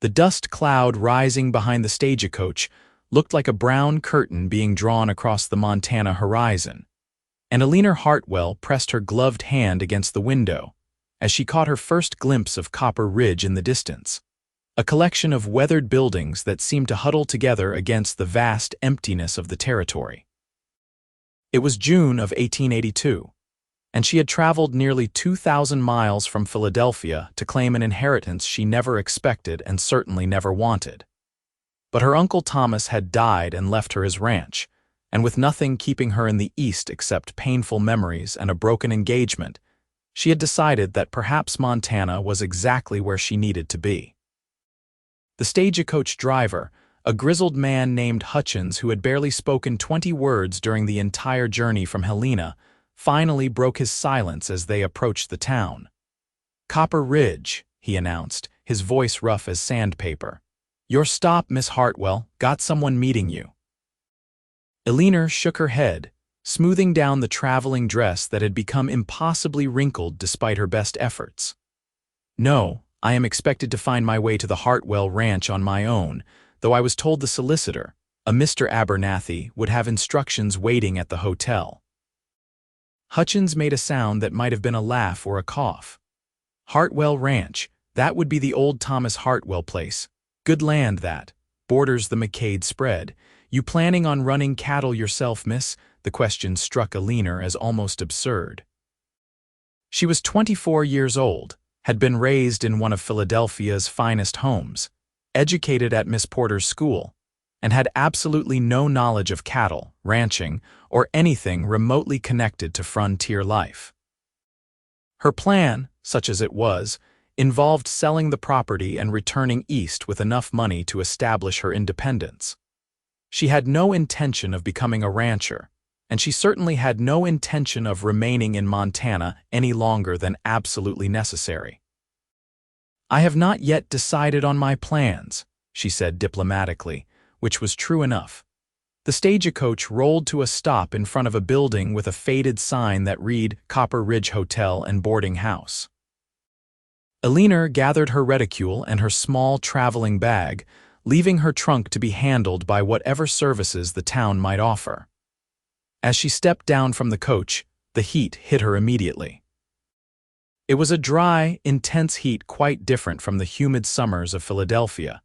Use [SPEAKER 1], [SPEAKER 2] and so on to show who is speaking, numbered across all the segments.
[SPEAKER 1] The dust cloud rising behind the stagecoach looked like a brown curtain being drawn across the Montana horizon, and Eleanor Hartwell pressed her gloved hand against the window as she caught her first glimpse of Copper Ridge in the distance, a collection of weathered buildings that seemed to huddle together against the vast emptiness of the territory. It was June of 1882, and she had traveled nearly 2,000 miles from Philadelphia to claim an inheritance she never expected and certainly never wanted. But her Uncle Thomas had died and left her his ranch, and with nothing keeping her in the East except painful memories and a broken engagement, she had decided that perhaps Montana was exactly where she needed to be. The stagecoach driver, a grizzled man named Hutchins who had barely spoken 20 words during the entire journey from Helena, finally broke his silence as they approached the town. "Copper Ridge," he announced, his voice rough as sandpaper. "Your stop, Miss Hartwell. Got someone meeting you." Eleanor shook her head, smoothing down the traveling dress that had become impossibly wrinkled despite her best efforts. "No, I am expected to find my way to the Hartwell ranch on my own, though I was told the solicitor, a Mr. Abernathy, would have instructions waiting at the hotel." Hutchins made a sound that might have been a laugh or a cough. "Hartwell Ranch, that would be the old Thomas Hartwell place. Good land, that. Borders the McCade spread. You planning on running cattle yourself, miss?" The question struck Eleanor as almost absurd. She was 24 years old, had been raised in one of Philadelphia's finest homes, educated at Miss Porter's school, and had absolutely no knowledge of cattle, ranching, or anything remotely connected to frontier life. Her plan, such as it was, involved selling the property and returning east with enough money to establish her independence. She had no intention of becoming a rancher, and she certainly had no intention of remaining in Montana any longer than absolutely necessary. "I have not yet decided on my plans," she said diplomatically, which was true enough. The stagecoach rolled to a stop in front of a building with a faded sign that read Copper Ridge Hotel and Boarding House. Eleanor gathered her reticule and her small traveling bag, leaving her trunk to be handled by whatever services the town might offer. As she stepped down from the coach, the heat hit her immediately. It was a dry, intense heat quite different from the humid summers of Philadelphia,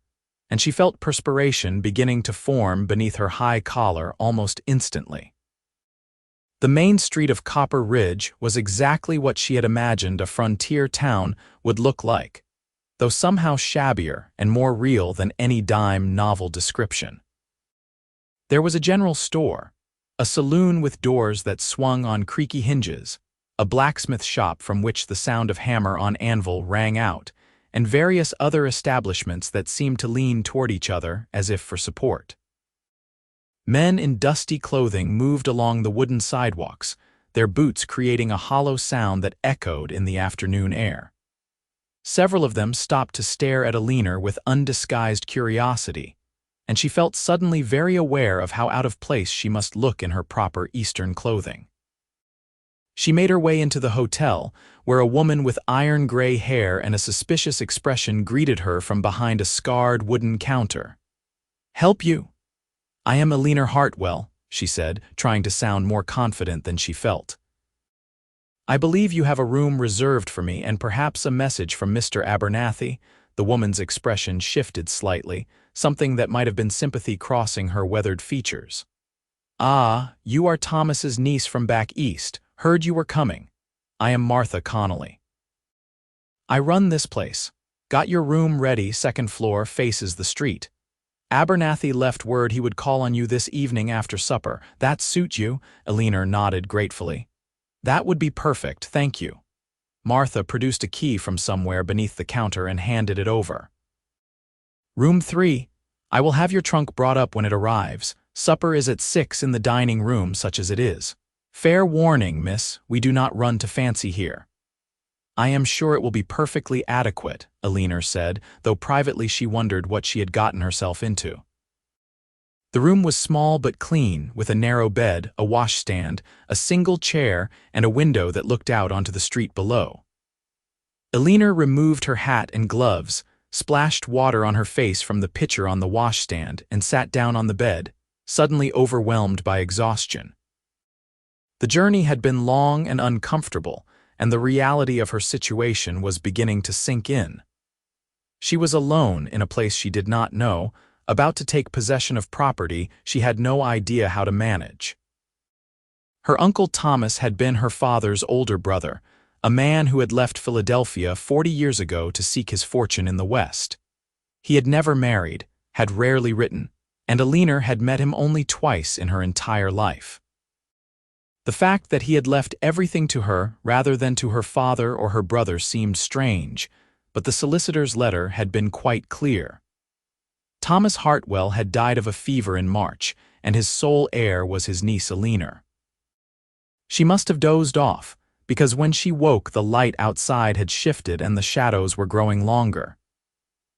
[SPEAKER 1] and she felt perspiration beginning to form beneath her high collar almost instantly. The main street of Copper Ridge was exactly what she had imagined a frontier town would look like, though somehow shabbier and more real than any dime novel description. There was a general store, a saloon with doors that swung on creaky hinges, a blacksmith shop from which the sound of hammer on anvil rang out, and various other establishments that seemed to lean toward each other as if for support. Men in dusty clothing moved along the wooden sidewalks, their boots creating a hollow sound that echoed in the afternoon air. Several of them stopped to stare at Eleanor with undisguised curiosity, and she felt suddenly very aware of how out of place she must look in her proper Eastern clothing. She made her way into the hotel, where a woman with iron-gray hair and a suspicious expression greeted her from behind a scarred wooden counter. "Help you?" "I am Eleanor Hartwell," she said, trying to sound more confident than she felt. "I believe you have a room reserved for me and perhaps a message from Mr. Abernathy." The woman's expression shifted slightly, something that might have been sympathy crossing her weathered features. "Ah, you are Thomas's niece from back east. Heard you were coming. I am Martha Connolly. I run this place. Got your room ready, second floor, faces the street. Abernathy left word he would call on you this evening after supper. That suit you?" Eleanor nodded gratefully. "That would be perfect, thank you." Martha produced a key from somewhere beneath the counter and handed it over. "Room 3. I will have your trunk brought up when it arrives. Supper is at 6 in the dining room, such as it is. Fair warning, miss, we do not run to fancy here." "I am sure it will be perfectly adequate," Eleanor said, though privately she wondered what she had gotten herself into. The room was small but clean, with a narrow bed, a washstand, a single chair, and a window that looked out onto the street below. Eleanor removed her hat and gloves, splashed water on her face from the pitcher on the washstand, and sat down on the bed, suddenly overwhelmed by exhaustion. The journey had been long and uncomfortable, and the reality of her situation was beginning to sink in. She was alone in a place she did not know, about to take possession of property she had no idea how to manage. Her Uncle Thomas had been her father's older brother, a man who had left Philadelphia 40 years ago to seek his fortune in the West. He had never married, had rarely written, and Eleanor had met him only twice in her entire life. The fact that he had left everything to her rather than to her father or her brother seemed strange, but the solicitor's letter had been quite clear. Thomas Hartwell had died of a fever in March, and his sole heir was his niece Eleanor. She must have dozed off, because when she woke the light outside had shifted and the shadows were growing longer.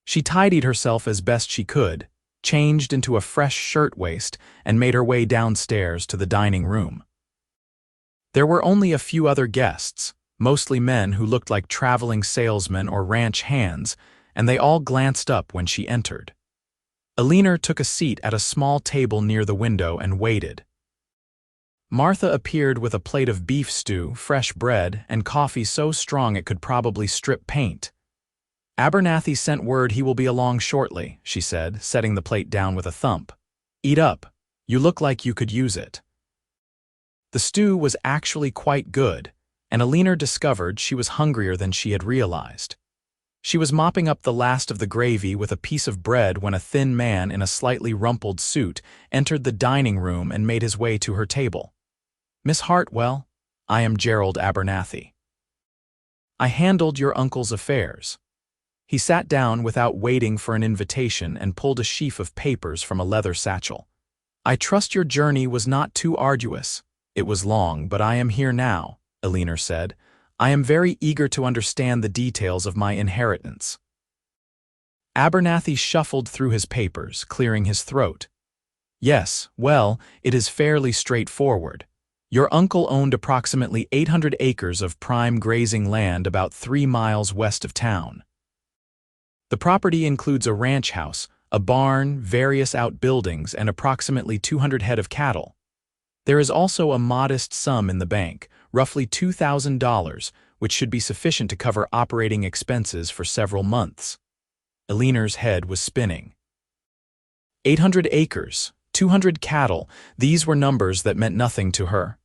[SPEAKER 1] She tidied herself as best she could, changed into a fresh shirtwaist, and made her way downstairs to the dining room. There were only a few other guests, mostly men who looked like traveling salesmen or ranch hands, and they all glanced up when she entered. Eleanor took a seat at a small table near the window and waited. Martha appeared with a plate of beef stew, fresh bread, and coffee so strong it could probably strip paint. "Abernathy sent word he will be along shortly," she said, setting the plate down with a thump. "Eat up. You look like you could use it." The stew was actually quite good, and Eleanor discovered she was hungrier than she had realized. She was mopping up the last of the gravy with a piece of bread when a thin man in a slightly rumpled suit entered the dining room and made his way to her table. "Miss Hartwell, I am Gerald Abernathy. I handled your uncle's affairs." He sat down without waiting for an invitation and pulled a sheaf of papers from a leather satchel. "I trust your journey was not too arduous." "It was long, but I am here now," Eleanor said. "I am very eager to understand the details of my inheritance." Abernathy shuffled through his papers, clearing his throat. "Yes, well, it is fairly straightforward. Your uncle owned approximately 800 acres of prime grazing land about 3 miles west of town. The property includes a ranch house, a barn, various outbuildings, and approximately 200 head of cattle. There is also a modest sum in the bank, roughly $2,000, which should be sufficient to cover operating expenses for several months." Eleanor's head was spinning. 800 acres, 200 cattle, these were numbers that meant nothing to her.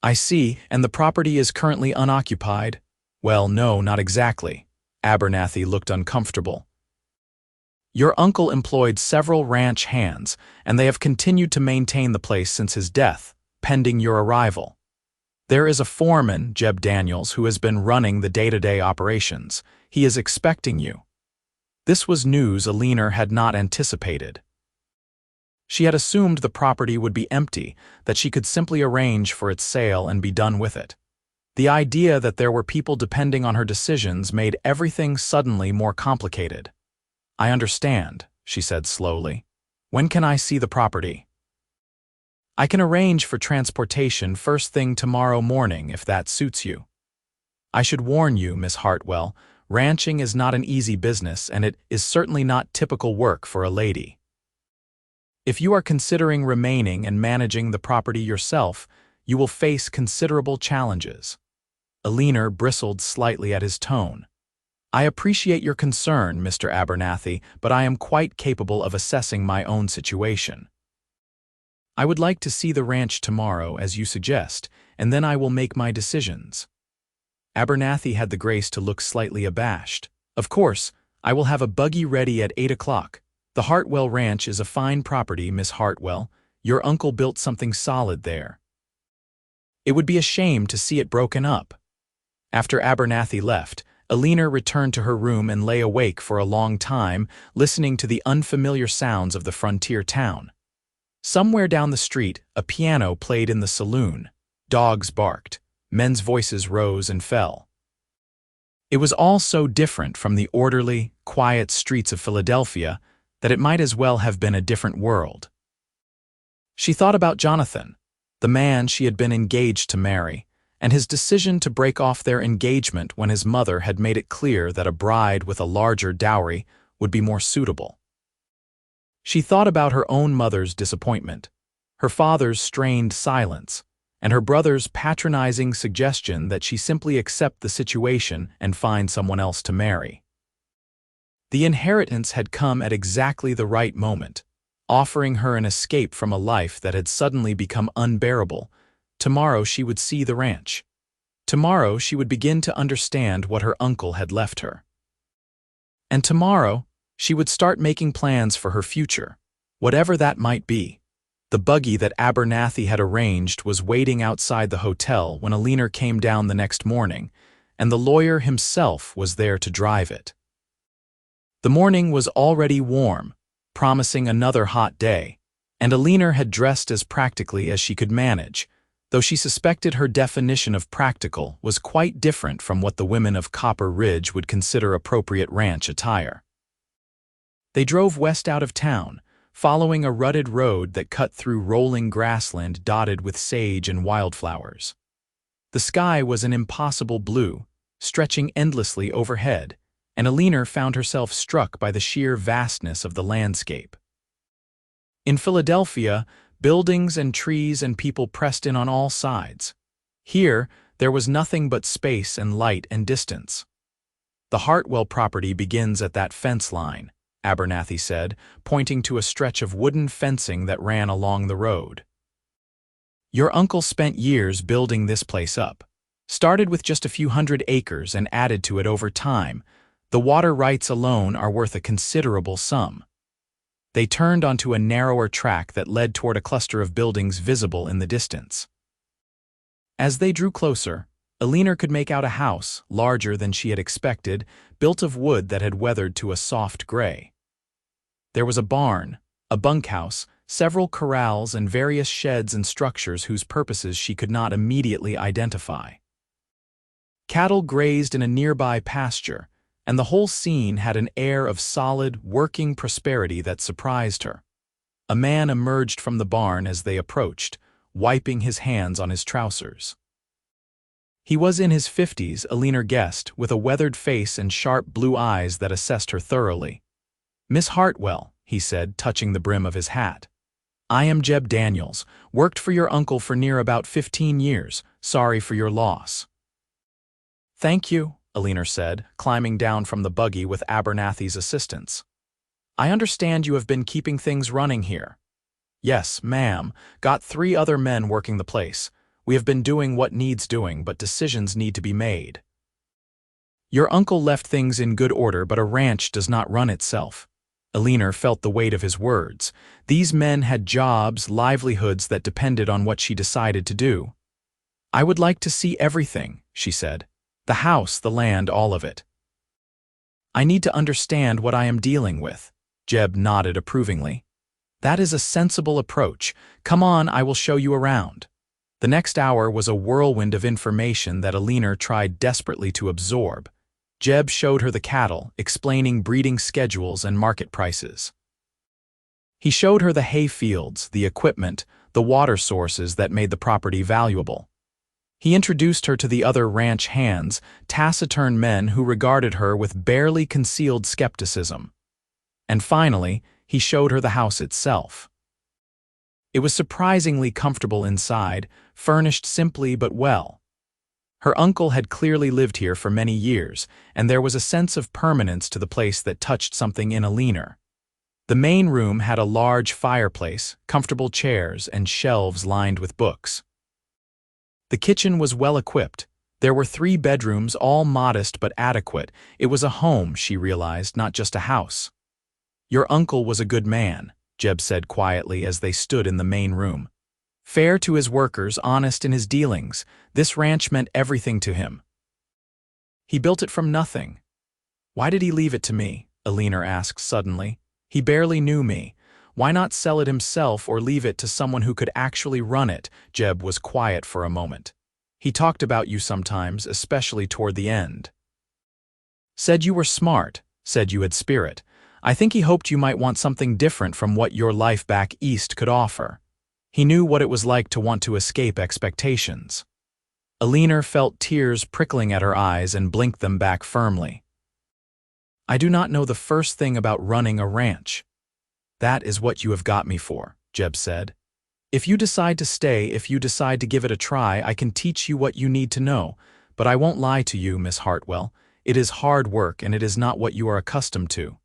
[SPEAKER 1] "I see, and the property is currently unoccupied?" "Well, no, not exactly." Abernathy looked uncomfortable. "Your uncle employed several ranch hands, and they have continued to maintain the place since his death, pending your arrival. There is a foreman, Jeb Daniels, who has been running the day-to-day operations. He is expecting you." This was news Eleanor had not anticipated. She had assumed the property would be empty, that she could simply arrange for its sale and be done with it. The idea that there were people depending on her decisions made everything suddenly more complicated. "I understand," she said slowly. "When can I see the property?" "I can arrange for transportation first thing tomorrow morning if that suits you. I should warn you, Miss Hartwell, ranching is not an easy business and it is certainly not typical work for a lady. If you are considering remaining and managing the property yourself, you will face considerable challenges." Eleanor bristled slightly at his tone. "I appreciate your concern, Mr. Abernathy, but I am quite capable of assessing my own situation. I would like to see the ranch tomorrow, as you suggest, and then I will make my decisions." Abernathy had the grace to look slightly abashed. "Of course, I will have a buggy ready at 8 o'clock. The Hartwell Ranch is a fine property, Miss Hartwell. Your uncle built something solid there. It would be a shame to see it broken up." After Abernathy left, Eleanor returned to her room and lay awake for a long time, listening to the unfamiliar sounds of the frontier town. Somewhere down the street, a piano played in the saloon. Dogs barked. Men's voices rose and fell. It was all so different from the orderly, quiet streets of Philadelphia that it might as well have been a different world. She thought about Jonathan, the man she had been engaged to marry, and his decision to break off their engagement when his mother had made it clear that a bride with a larger dowry would be more suitable. She thought about her own mother's disappointment, her father's strained silence, and her brother's patronizing suggestion that she simply accept the situation and find someone else to marry. The inheritance had come at exactly the right moment, offering her an escape from a life that had suddenly become unbearable. Tomorrow she would see the ranch. Tomorrow she would begin to understand what her uncle had left her. And tomorrow she would start making plans for her future, whatever that might be. The buggy that Abernathy had arranged was waiting outside the hotel when Eleanor came down the next morning, and the lawyer himself was there to drive it. The morning was already warm, promising another hot day, and Eleanor had dressed as practically as she could manage, though she suspected her definition of practical was quite different from what the women of Copper Ridge would consider appropriate ranch attire. They drove west out of town, following a rutted road that cut through rolling grassland dotted with sage and wildflowers. The sky was an impossible blue, stretching endlessly overhead, and Eleanor found herself struck by the sheer vastness of the landscape. In Philadelphia, buildings and trees and people pressed in on all sides. Here, there was nothing but space and light and distance. The Hartwell property begins at that fence line, Abernathy said, pointing to a stretch of wooden fencing that ran along the road. Your uncle spent years building this place up. Started with just a few hundred acres and added to it over time. The water rights alone are worth a considerable sum. They turned onto a narrower track that led toward a cluster of buildings visible in the distance. As they drew closer, Eleanor could make out a house, larger than she had expected, built of wood that had weathered to a soft gray. There was a barn, a bunkhouse, several corrals, and various sheds and structures whose purposes she could not immediately identify. Cattle grazed in a nearby pasture, and the whole scene had an air of solid, working prosperity that surprised her. A man emerged from the barn as they approached, wiping his hands on his trousers. He was in his 50s, Eleanor guessed, with a weathered face and sharp blue eyes that assessed her thoroughly. "Miss Hartwell," he said, touching the brim of his hat. "I am Jeb Daniels, worked for your uncle for near about 15 years. Sorry for your loss." "Thank you," Eleanor said, climbing down from the buggy with Abernathy's assistance. "I understand you have been keeping things running here." "Yes, ma'am. Got 3 other men working the place. We have been doing what needs doing, but decisions need to be made." "Your uncle left things in good order, but a ranch does not run itself." Eleanor felt the weight of his words. These men had jobs, livelihoods that depended on what she decided to do. "I would like to see everything," she said. "The house, the land, all of it." "I need to understand what I am dealing with." Jeb nodded approvingly. "That is a sensible approach. Come on, I will show you around." The next hour was a whirlwind of information that Eleanor tried desperately to absorb. Jeb showed her the cattle, explaining breeding schedules and market prices. He showed her the hay fields, the equipment, the water sources that made the property valuable. He introduced her to the other ranch hands, taciturn men who regarded her with barely concealed skepticism. And finally, he showed her the house itself. It was surprisingly comfortable inside, furnished simply but well. Her uncle had clearly lived here for many years, and there was a sense of permanence to the place that touched something in Eleanor. The main room had a large fireplace, comfortable chairs, and shelves lined with books. The kitchen was well equipped. There were 3 bedrooms, all modest but adequate. It was a home, she realized, not just a house. "Your uncle was a good man," Jeb said quietly as they stood in the main room. "Fair to his workers, honest in his dealings. This ranch meant everything to him. He built it from nothing." "Why did he leave it to me?" Eleanor asked suddenly. "He barely knew me. Why not sell it himself or leave it to someone who could actually run it?" Jeb was quiet for a moment. "He talked about you sometimes, especially toward the end. Said you were smart, said you had spirit. I think he hoped you might want something different from what your life back east could offer. He knew what it was like to want to escape expectations." Eleanor felt tears prickling at her eyes and blinked them back firmly. I do not know the first thing about running a ranch. That is what you have got me for, Jeb said. If you decide to stay, if you decide to give it a try, I can teach you what you need to know, but I won't lie to you, Miss Hartwell. It is hard work and it is not what you are accustomed to.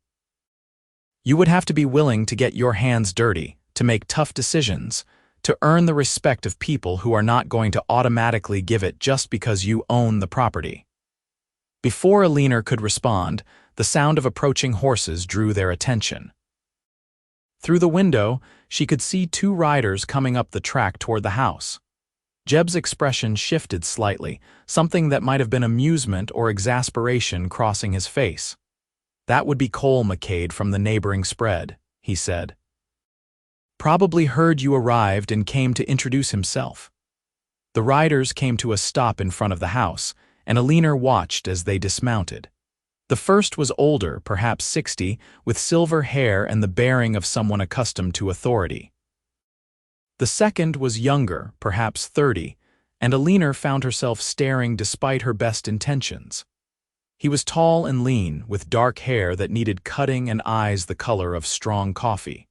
[SPEAKER 1] You would have to be willing to get your hands dirty, to make tough decisions, to earn the respect of people who are not going to automatically give it just because you own the property. Before Eleanor could respond, the sound of approaching horses drew their attention. Through the window, she could see two riders coming up the track toward the house. Jeb's expression shifted slightly, something that might have been amusement or exasperation crossing his face. That would be Cole McCade from the neighboring spread, he said. Probably heard you arrived and came to introduce himself. The riders came to a stop in front of the house, and Eleanor watched as they dismounted. The first was older, perhaps 60, with silver hair and the bearing of someone accustomed to authority. The second was younger, perhaps 30, and Eleanor found herself staring despite her best intentions. He was tall and lean, with dark hair that needed cutting and eyes the color of strong coffee.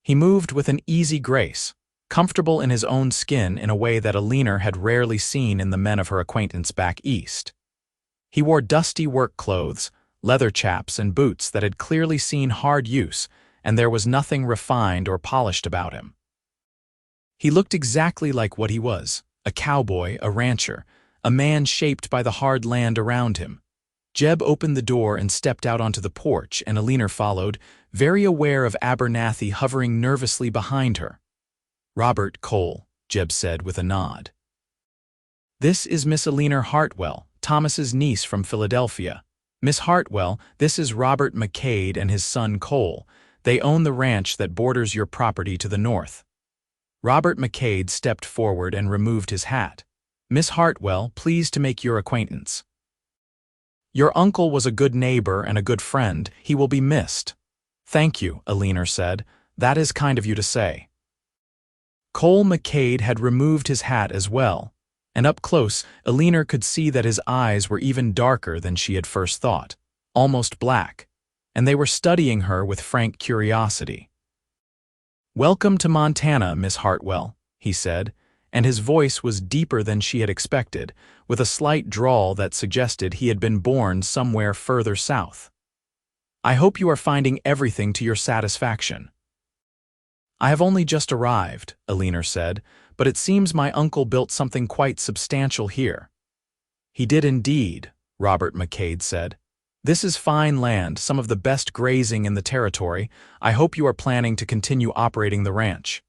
[SPEAKER 1] He moved with an easy grace, comfortable in his own skin in a way that Eleanor had rarely seen in the men of her acquaintance back east. He wore dusty work clothes, leather chaps, and boots that had clearly seen hard use, and there was nothing refined or polished about him. He looked exactly like what he was, a cowboy, a rancher, a man shaped by the hard land around him. Jeb opened the door and stepped out onto the porch, and Eleanor followed, very aware of Abernathy hovering nervously behind her. Robert Cole, Jeb said with a nod. This is Miss Eleanor Hartwell, Thomas's niece from Philadelphia. Miss Hartwell, this is Robert McCade and his son Cole. They own the ranch that borders your property to the north. Robert McCade stepped forward and removed his hat. Miss Hartwell, pleased to make your acquaintance. Your uncle was a good neighbor and a good friend. He will be missed. Thank you, Eleanor said. That is kind of you to say. Cole McCade had removed his hat as well, and up close, Eleanor could see that his eyes were even darker than she had first thought, almost black, and they were studying her with frank curiosity. Welcome to Montana, Miss Hartwell, he said, and his voice was deeper than she had expected, with a slight drawl that suggested he had been born somewhere further south. I hope you are finding everything to your satisfaction. I have only just arrived, Eleanor said, but it seems my uncle built something quite substantial here. He did indeed, Robert McCade said. This is fine land, some of the best grazing in the territory. I hope you are planning to continue operating the ranch.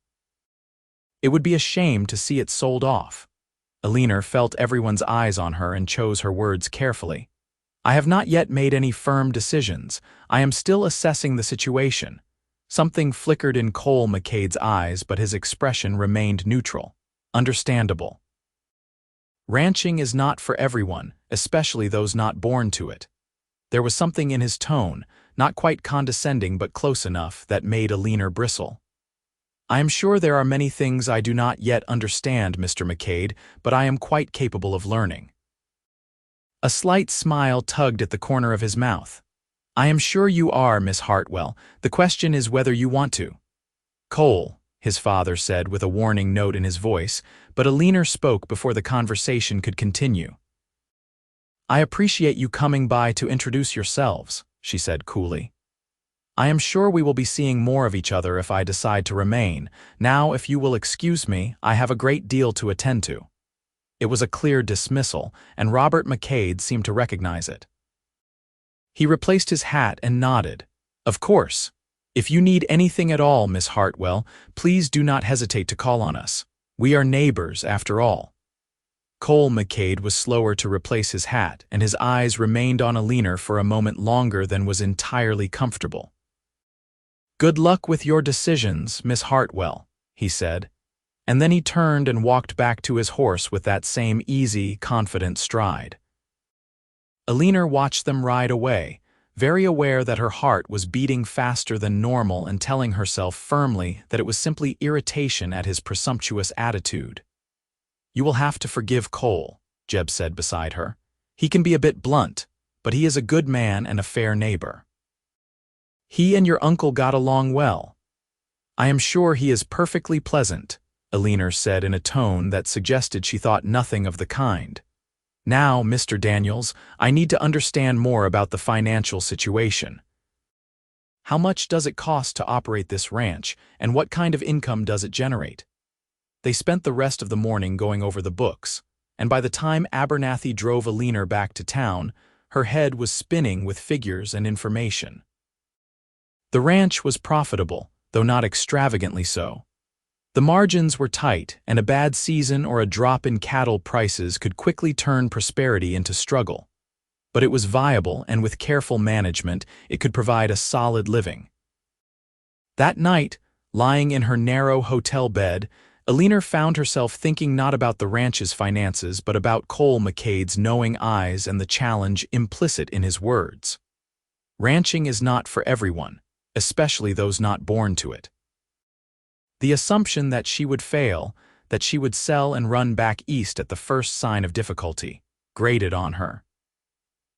[SPEAKER 1] It would be a shame to see it sold off. Eleanor felt everyone's eyes on her and chose her words carefully. I have not yet made any firm decisions. I am still assessing the situation. Something flickered in Cole McCade's eyes, but his expression remained neutral. Understandable. Ranching is not for everyone, especially those not born to it. There was something in his tone, not quite condescending but close enough, that made Eleanor bristle. I am sure there are many things I do not yet understand, Mr. McCade, but I am quite capable of learning. A slight smile tugged at the corner of his mouth. I am sure you are, Miss Hartwell. The question is whether you want to. Cole, his father said with a warning note in his voice, but Eleanor spoke before the conversation could continue. I appreciate you coming by to introduce yourselves, she said coolly. I am sure we will be seeing more of each other if I decide to remain. Now, if you will excuse me, I have a great deal to attend to. It was a clear dismissal, and Robert McCade seemed to recognize it. He replaced his hat and nodded. Of course. If you need anything at all, Miss Hartwell, please do not hesitate to call on us. We are neighbors, after all. Cole McCade was slower to replace his hat, and his eyes remained on Eleanor for a moment longer than was entirely comfortable. Good luck with your decisions, Miss Hartwell, he said, and then he turned and walked back to his horse with that same easy, confident stride. Eleanor watched them ride away, very aware that her heart was beating faster than normal and telling herself firmly that it was simply irritation at his presumptuous attitude. "You will have to forgive Cole," Jeb said beside her. "He can be a bit blunt, but he is a good man and a fair neighbor. He and your uncle got along well." "I am sure he is perfectly pleasant," Eleanor said in a tone that suggested she thought nothing of the kind. "Now, Mr. Daniels, I need to understand more about the financial situation. How much does it cost to operate this ranch, and what kind of income does it generate?" They spent the rest of the morning going over the books, and by the time Abernathy drove Eleanor back to town, her head was spinning with figures and information. The ranch was profitable, though not extravagantly so. The margins were tight, and a bad season or a drop in cattle prices could quickly turn prosperity into struggle. But it was viable, and with careful management, it could provide a solid living. That night, lying in her narrow hotel bed, Eleanor found herself thinking not about the ranch's finances but about Cole McCade's knowing eyes and the challenge implicit in his words. Ranching is not for everyone, especially those not born to it. The assumption that she would fail, that she would sell and run back east at the first sign of difficulty, grated on her.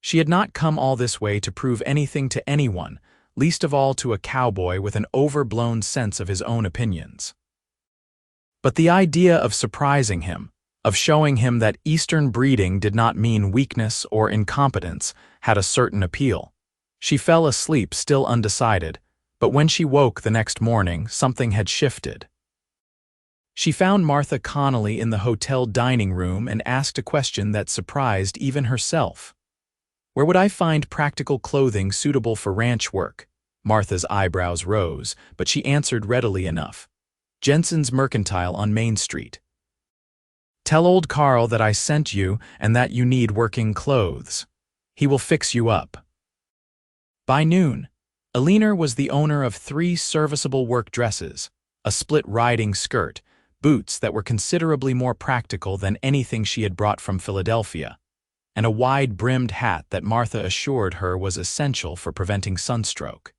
[SPEAKER 1] She had not come all this way to prove anything to anyone, least of all to a cowboy with an overblown sense of his own opinions. But the idea of surprising him, of showing him that Eastern breeding did not mean weakness or incompetence, had a certain appeal. She fell asleep still undecided, but when she woke the next morning, something had shifted. She found Martha Connolly in the hotel dining room and asked a question that surprised even herself. "Where would I find practical clothing suitable for ranch work?" Martha's eyebrows rose, but she answered readily enough. "Jensen's Mercantile on Main Street. Tell old Carl that I sent you and that you need working clothes. He will fix you up." By noon, Eleanor was the owner of 3 serviceable work dresses, a split riding skirt, boots that were considerably more practical than anything she had brought from Philadelphia, and a wide-brimmed hat that Martha assured her was essential for preventing sunstroke.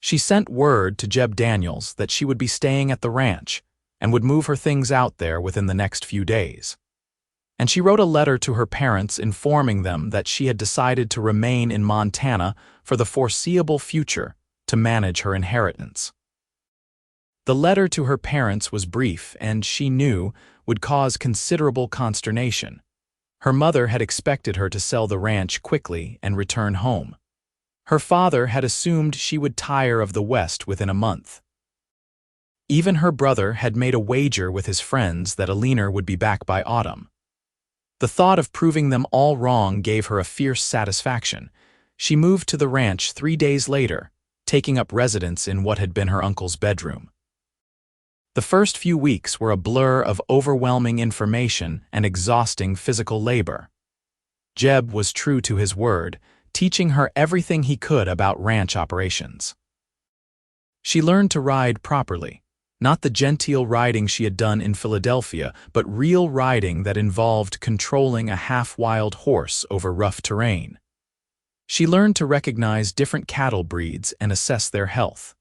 [SPEAKER 1] She sent word to Jeb Daniels that she would be staying at the ranch and would move her things out there within the next few days. And she wrote a letter to her parents informing them that she had decided to remain in Montana for the foreseeable future to manage her inheritance. The letter to her parents was brief and, she knew, would cause considerable consternation. Her mother had expected her to sell the ranch quickly and return home. Her father had assumed she would tire of the West within a month. Even her brother had made a wager with his friends that Eleanor would be back by autumn. The thought of proving them all wrong gave her a fierce satisfaction. She moved to the ranch 3 days later, taking up residence in what had been her uncle's bedroom. The first few weeks were a blur of overwhelming information and exhausting physical labor. Jeb was true to his word, teaching her everything he could about ranch operations. She learned to ride properly, not the genteel riding she had done in Philadelphia, but real riding that involved controlling a half-wild horse over rough terrain. She learned to recognize different cattle breeds and assess their health.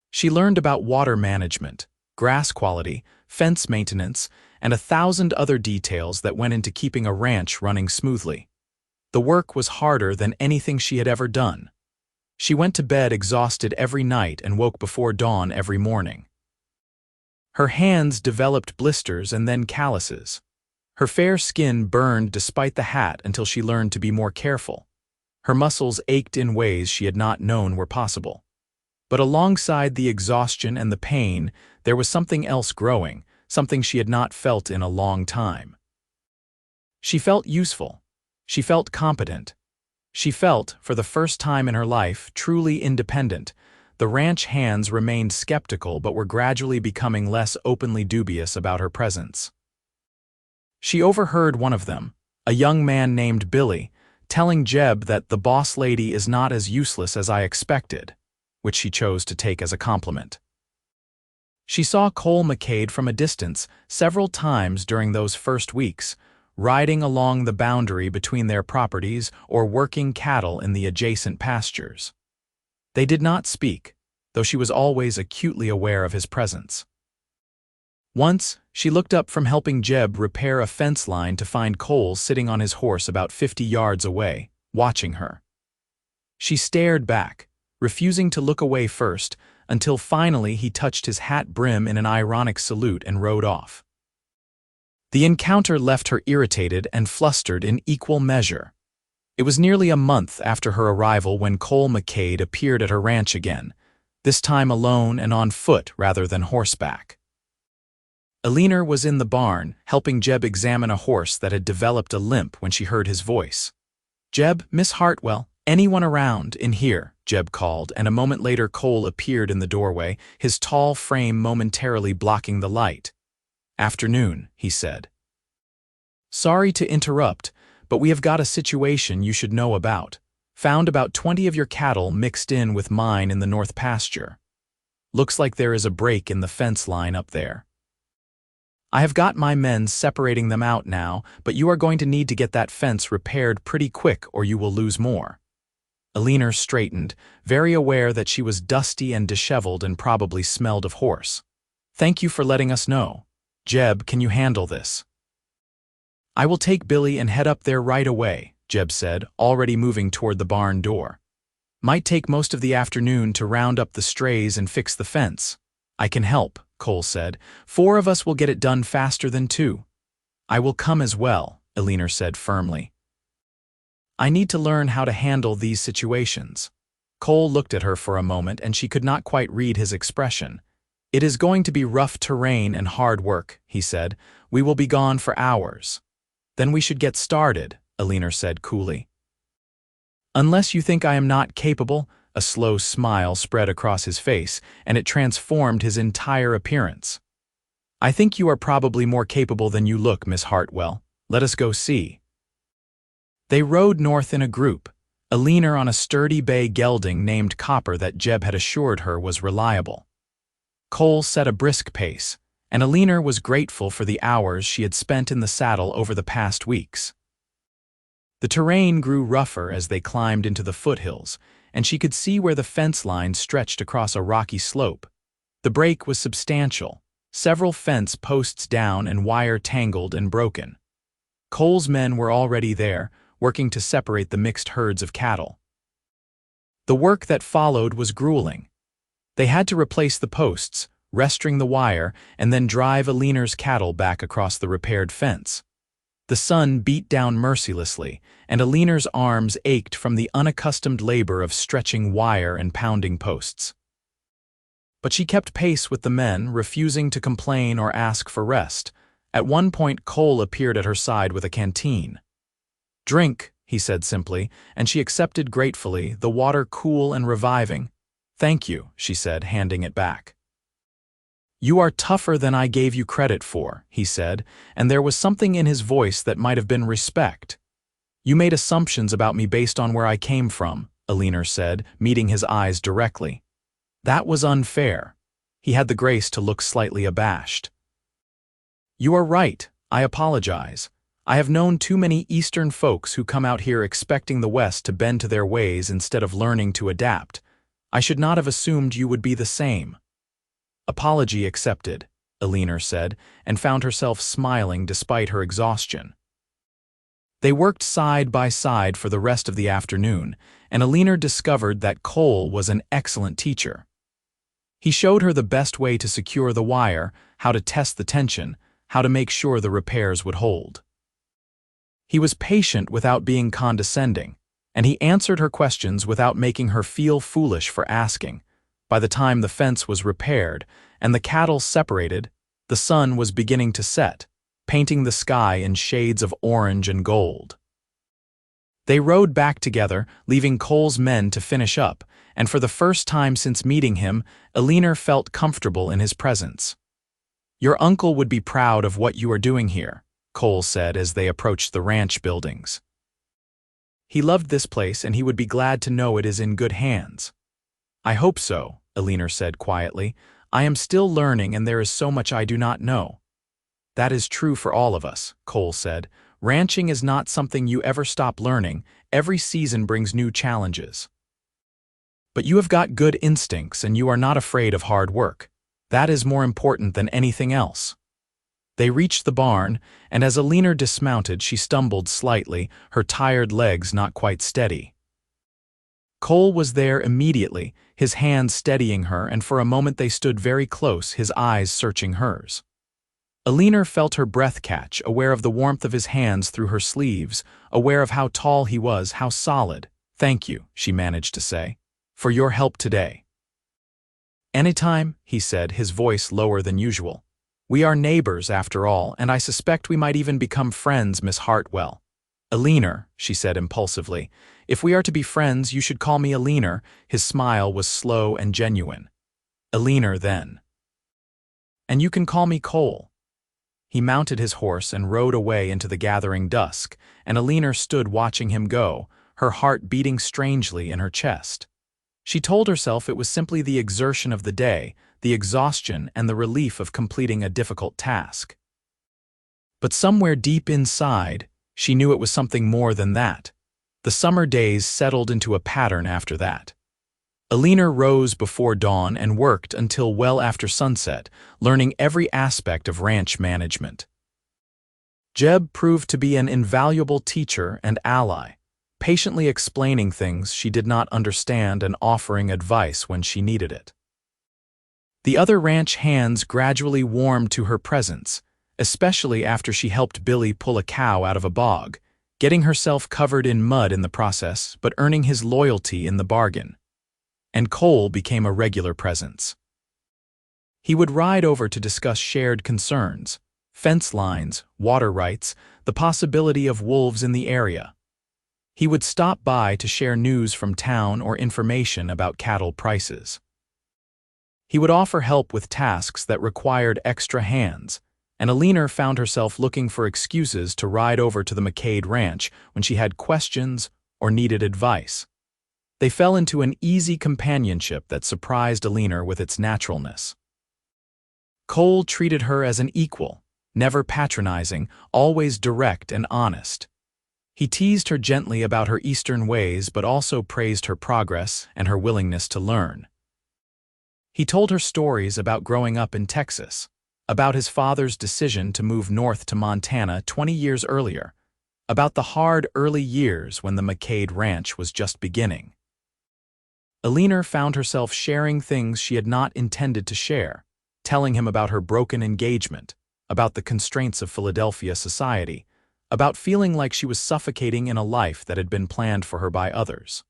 [SPEAKER 1] She learned about water management, grass quality, fence maintenance, and 1,000 other details that went into keeping a ranch running smoothly. The work was harder than anything she had ever done. She went to bed exhausted every night and woke before dawn every morning. Her hands developed blisters and then calluses. Her fair skin burned despite the hat until she learned to be more careful. Her muscles ached in ways she had not known were possible. But alongside the exhaustion and the pain, there was something else growing, something she had not felt in a long time. She felt useful. She felt competent. She felt, for the first time in her life, truly independent. The ranch hands remained skeptical but were gradually becoming less openly dubious about her presence. She overheard one of them, a young man named Billy, telling Jeb that "the boss lady is not as useless as I expected," which she chose to take as a compliment. She saw Cole McCade from a distance several times during those first weeks, riding along the boundary between their properties or working cattle in the adjacent pastures. They did not speak, though she was always acutely aware of his presence. Once, she looked up from helping Jeb repair a fence line to find Cole sitting on his horse about 50 yards away, watching her. She stared back, refusing to look away first, until finally he touched his hat brim in an ironic salute and rode off. The encounter left her irritated and flustered in equal measure. It was nearly a month after her arrival when Cole McCade appeared at her ranch again, this time alone and on foot rather than horseback. Eleanor was in the barn, helping Jeb examine a horse that had developed a limp when she heard his voice. "Jeb, Miss Hartwell, anyone around, in here," Jeb called, and a moment later Cole appeared in the doorway, his tall frame momentarily blocking the light. "Afternoon," he said. "Sorry to interrupt, but we have got a situation you should know about. Found about 20 of your cattle mixed in with mine in the north pasture. Looks like there is a break in the fence line up there. I have got my men separating them out now, but you are going to need to get that fence repaired pretty quick or you will lose more." Eleanor straightened, very aware that she was dusty and disheveled and probably smelled of horse. "Thank you for letting us know. Jeb, can you handle this?" "I will take Billy and head up there right away," Jeb said, already moving toward the barn door. "Might take most of the afternoon to round up the strays and fix the fence." "I can help," Cole said. "4 of us will get it done faster than 2. "I will come as well," Eleanor said firmly. "I need to learn how to handle these situations." Cole looked at her for a moment and she could not quite read his expression. "It is going to be rough terrain and hard work," he said. "We will be gone for hours." "Then we should get started," Eleanor said coolly. "Unless you think I am not capable," a slow smile spread across his face, and it transformed his entire appearance. "I think you are probably more capable than you look, Miss Hartwell. Let us go see." They rode north in a group, Eleanor on a sturdy bay gelding named Copper that Jeb had assured her was reliable. Cole set a brisk pace, and Eleanor was grateful for the hours she had spent in the saddle over the past weeks. The terrain grew rougher as they climbed into the foothills, and she could see where the fence line stretched across a rocky slope. The break was substantial, several fence posts down and wire tangled and broken. Cole's men were already there, working to separate the mixed herds of cattle. The work that followed was grueling. They had to replace the posts, restring the wire, and then drive Eleanor's cattle back across the repaired fence. The sun beat down mercilessly, and Eleanor's arms ached from the unaccustomed labor of stretching wire and pounding posts. But she kept pace with the men, refusing to complain or ask for rest. At one point, Cole appeared at her side with a canteen. "Drink," he said simply, and she accepted gratefully, the water cool and reviving. "Thank you," she said, handing it back. "You are tougher than I gave you credit for," he said, and there was something in his voice that might have been respect. "You made assumptions about me based on where I came from," Eleanor said, meeting his eyes directly. "That was unfair." He had the grace to look slightly abashed. "You are right. I apologize. I have known too many Eastern folks who come out here expecting the West to bend to their ways instead of learning to adapt. I should not have assumed you would be the same." "Apology accepted," Eleanor said, and found herself smiling despite her exhaustion. They worked side by side for the rest of the afternoon, and Eleanor discovered that Cole was an excellent teacher. He showed her the best way to secure the wire, how to test the tension, how to make sure the repairs would hold. He was patient without being condescending, and he answered her questions without making her feel foolish for asking. By the time the fence was repaired and the cattle separated, the sun was beginning to set, painting the sky in shades of orange and gold. They rode back together, leaving Cole's men to finish up, and for the first time since meeting him, Eleanor felt comfortable in his presence. "Your uncle would be proud of what you are doing here," Cole said as they approached the ranch buildings. "He loved this place and he would be glad to know it is in good hands." "I hope so," Eleanor said quietly. "I am still learning and there is so much I do not know." "That is true for all of us," Cole said. "Ranching is not something you ever stop learning. Every season brings new challenges. But you have got good instincts and you are not afraid of hard work. That is more important than anything else." They reached the barn, and as Eleanor dismounted, she stumbled slightly, her tired legs not quite steady. Cole was there immediately, his hand steadying her, and for a moment they stood very close, his eyes searching hers. Eleanor felt her breath catch, aware of the warmth of his hands through her sleeves, aware of how tall he was, how solid. "Thank you," she managed to say, "for your help today." "Anytime," he said, his voice lower than usual. "We are neighbors, after all, and I suspect we might even become friends, Miss Hartwell." "Eleanor," she said impulsively. "If we are to be friends, you should call me Eleanor." His smile was slow and genuine. "Eleanor, then. And you can call me Cole." He mounted his horse and rode away into the gathering dusk, and Eleanor stood watching him go, her heart beating strangely in her chest. She told herself it was simply the exertion of the day, the exhaustion and the relief of completing a difficult task. But somewhere deep inside, she knew it was something more than that. The summer days settled into a pattern after that. Eleanor rose before dawn and worked until well after sunset, learning every aspect of ranch management. Jeb proved to be an invaluable teacher and ally, patiently explaining things she did not understand and offering advice when she needed it. The other ranch hands gradually warmed to her presence, especially after she helped Billy pull a cow out of a bog, getting herself covered in mud in the process, but earning his loyalty in the bargain. And Cole became a regular presence. He would ride over to discuss shared concerns, fence lines, water rights, the possibility of wolves in the area. He would stop by to share news from town or information about cattle prices. He would offer help with tasks that required extra hands, and Eleanor found herself looking for excuses to ride over to the McCade Ranch when she had questions or needed advice. They fell into an easy companionship that surprised Eleanor with its naturalness. Cole treated her as an equal, never patronizing, always direct and honest. He teased her gently about her Eastern ways but also praised her progress and her willingness to learn. He told her stories about growing up in Texas, about his father's decision to move north to Montana 20 years earlier, about the hard early years when the McCade Ranch was just beginning. Eleanor found herself sharing things she had not intended to share, telling him about her broken engagement, about the constraints of Philadelphia society, about feeling like she was suffocating in a life that had been planned for her by others.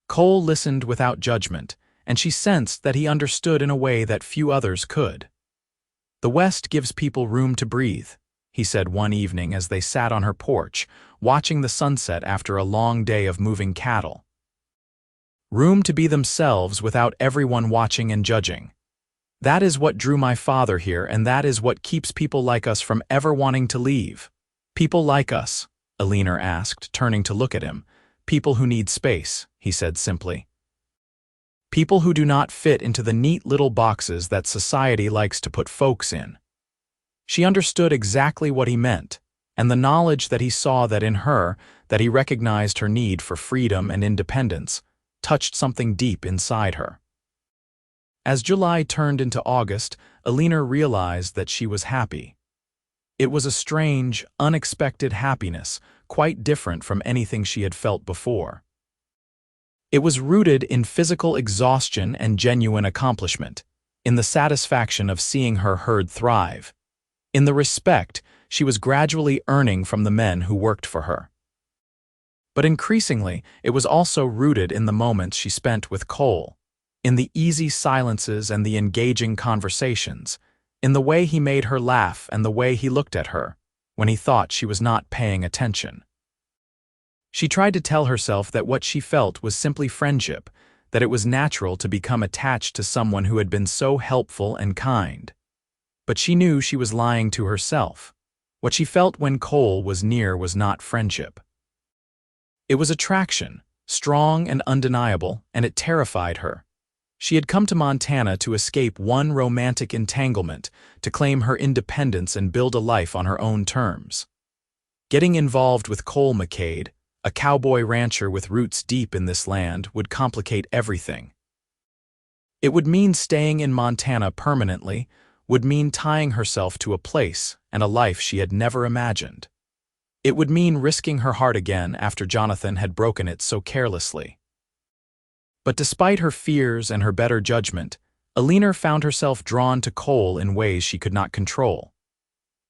[SPEAKER 1] Cole listened without judgment, and she sensed that he understood in a way that few others could. "The West gives people room to breathe," he said one evening as they sat on her porch, watching the sunset after a long day of moving cattle. "Room to be themselves without everyone watching and judging. That is what drew my father here, and that is what keeps people like us from ever wanting to leave." "People like us?" Eleanor asked, turning to look at him. "People who need space," he said simply. "People who do not fit into the neat little boxes that society likes to put folks in." She understood exactly what he meant, and the knowledge that he saw that in her, that he recognized her need for freedom and independence, touched something deep inside her. As July turned into August, Eleanor realized that she was happy. It was a strange, unexpected happiness, quite different from anything she had felt before. It was rooted in physical exhaustion and genuine accomplishment, in the satisfaction of seeing her herd thrive, in the respect she was gradually earning from the men who worked for her. But increasingly, it was also rooted in the moments she spent with Cole, in the easy silences and the engaging conversations, in the way he made her laugh and the way he looked at her, when he thought she was not paying attention. She tried to tell herself that what she felt was simply friendship, that it was natural to become attached to someone who had been so helpful and kind. But she knew she was lying to herself. What she felt when Cole was near was not friendship. It was attraction, strong and undeniable, and it terrified her. She had come to Montana to escape one romantic entanglement, to claim her independence and build a life on her own terms. Getting involved with Cole McCade, a cowboy rancher with roots deep in this land, would complicate everything. It would mean staying in Montana permanently, would mean tying herself to a place and a life she had never imagined. It would mean risking her heart again after Jonathan had broken it so carelessly. But despite her fears and her better judgment, Eleanor found herself drawn to Cole in ways she could not control.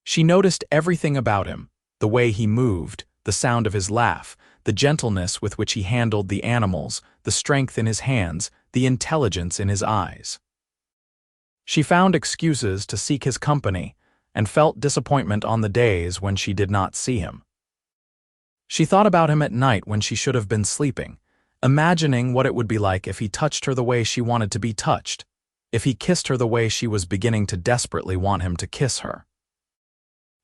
[SPEAKER 1] She noticed everything about him, the way he moved, the sound of his laugh, the gentleness with which he handled the animals, the strength in his hands, the intelligence in his eyes. She found excuses to seek his company and felt disappointment on the days when she did not see him. She thought about him at night when she should have been sleeping, imagining what it would be like if he touched her the way she wanted to be touched, if he kissed her the way she was beginning to desperately want him to kiss her.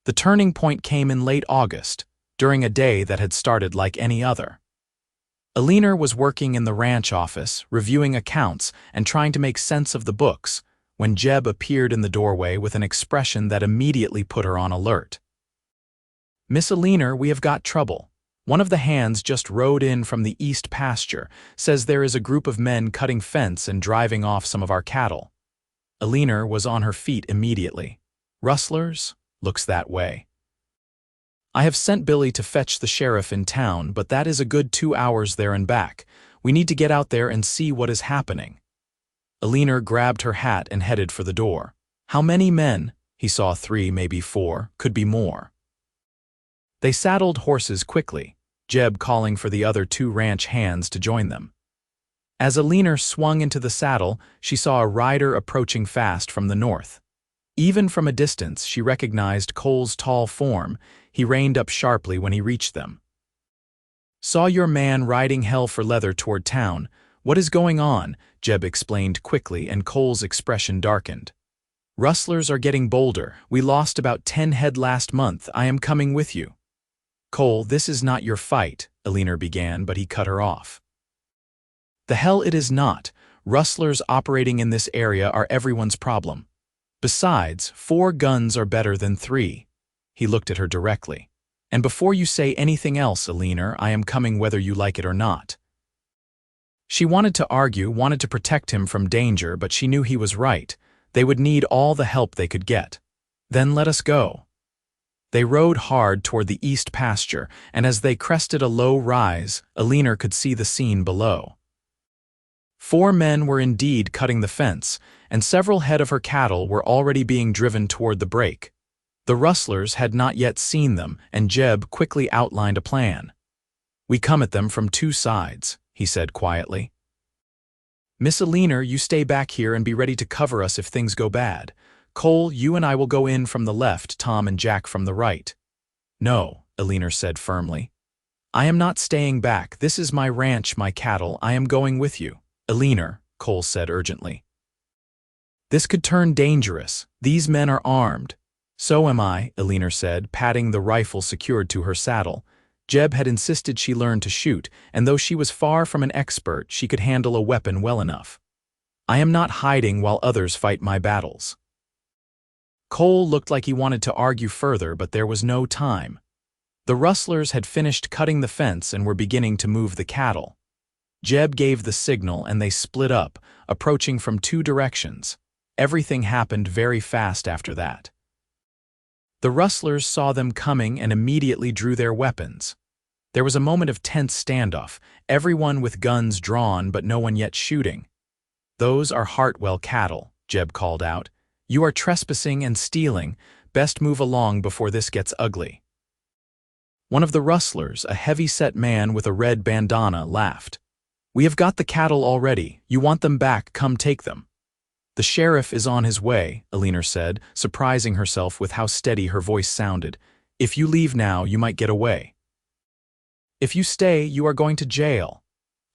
[SPEAKER 1] The turning point came in late August, during a day that had started like any other. Eleanor was working in the ranch office, reviewing accounts and trying to make sense of the books, when Jeb appeared in the doorway with an expression that immediately put her on alert. "Miss Eleanor, we have got trouble. One of the hands just rode in from the east pasture, says there is a group of men cutting fence and driving off some of our cattle." Eleanor was on her feet immediately. "Rustlers? Looks that way. I have sent Billy to fetch the sheriff in town, but that is a good 2 hours there and back. We need to get out there and see what is happening." Eleanor grabbed her hat and headed for the door. How many men? He saw 3, maybe 4, could be more. They saddled horses quickly, Jeb calling for the other 2 ranch hands to join them. As Eleanor swung into the saddle, she saw a rider approaching fast from the north. Even from a distance, she recognized Cole's tall form. He reined up sharply when he reached them. "Saw your man riding hell for leather toward town. What is going on?" Jeb explained quickly, and Cole's expression darkened. "Rustlers are getting bolder. We lost about 10 head last month. I am coming with you." "Cole, this is not your fight," Eleanor began, but he cut her off. "The hell it is not. Rustlers operating in this area are everyone's problem. Besides, 4 guns are better than 3. He looked at her directly. "And before you say anything else, Eleanor, I am coming whether you like it or not." She wanted to argue, wanted to protect him from danger, but she knew he was right. They would need all the help they could get. "Then let us go." They rode hard toward the east pasture, and as they crested a low rise, Eleanor could see the scene below. 4 men were indeed cutting the fence, and several head of her cattle were already being driven toward the break. The rustlers had not yet seen them, and Jeb quickly outlined a plan. "We come at them from 2 sides, he said quietly. "Miss Eleanor, you stay back here and be ready to cover us if things go bad. Cole, you and I will go in from the left, Tom and Jack from the right." "No," Eleanor said firmly. "I am not staying back. This is my ranch, my cattle. I am going with you." "Eleanor," Cole said urgently. "This could turn dangerous. These men are armed." "So am I," Eleanor said, patting the rifle secured to her saddle. Jeb had insisted she learn to shoot, and though she was far from an expert, she could handle a weapon well enough. "I am not hiding while others fight my battles." Cole looked like he wanted to argue further, but there was no time. The rustlers had finished cutting the fence and were beginning to move the cattle. Jeb gave the signal and they split up, approaching from 2 directions. Everything happened very fast after that. The rustlers saw them coming and immediately drew their weapons. There was a moment of tense standoff, everyone with guns drawn but no one yet shooting. "Those are Hartwell cattle," Jeb called out. "You are trespassing and stealing. Best move along before this gets ugly." One of the rustlers, a heavy-set man with a red bandana, laughed. "We have got the cattle already. You want them back, come take them." "The sheriff is on his way," Eleanor said, surprising herself with how steady her voice sounded. "If you leave now, you might get away." "If you stay, you are going to jail."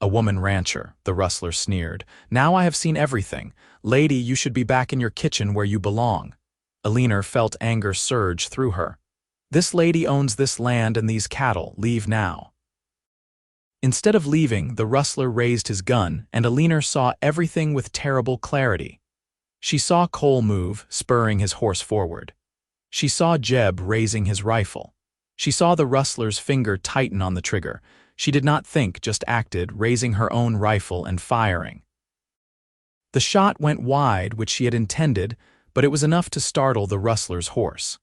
[SPEAKER 1] "A woman rancher," the rustler sneered. "Now I have seen everything. Lady, you should be back in your kitchen where you belong." Eleanor felt anger surge through her. "This lady owns this land and these cattle. Leave now." Instead of leaving, the rustler raised his gun, and Eleanor saw everything with terrible clarity. She saw Cole move, spurring his horse forward. She saw Jeb raising his rifle. She saw the rustler's finger tighten on the trigger. She did not think, just acted, raising her own rifle and firing. The shot went wide, which she had intended, but it was enough to startle the rustler's horse.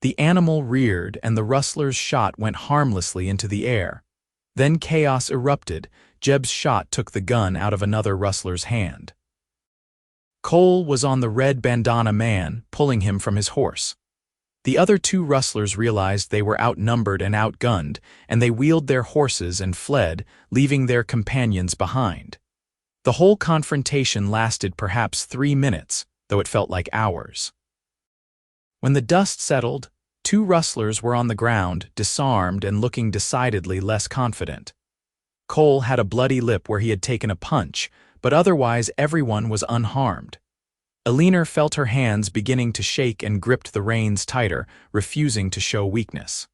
[SPEAKER 1] The animal reared and the rustler's shot went harmlessly into the air. Then chaos erupted. Jeb's shot took the gun out of another rustler's hand. Cole was on the red bandana man, pulling him from his horse. The other two rustlers realized they were outnumbered and outgunned, and they wheeled their horses and fled, leaving their companions behind. The whole confrontation lasted perhaps 3 minutes, though it felt like hours. When the dust settled, two rustlers were on the ground, disarmed and looking decidedly less confident. Cole had a bloody lip where he had taken a punch, but otherwise everyone was unharmed. Eleanor felt her hands beginning to shake and gripped the reins tighter, refusing to show weakness.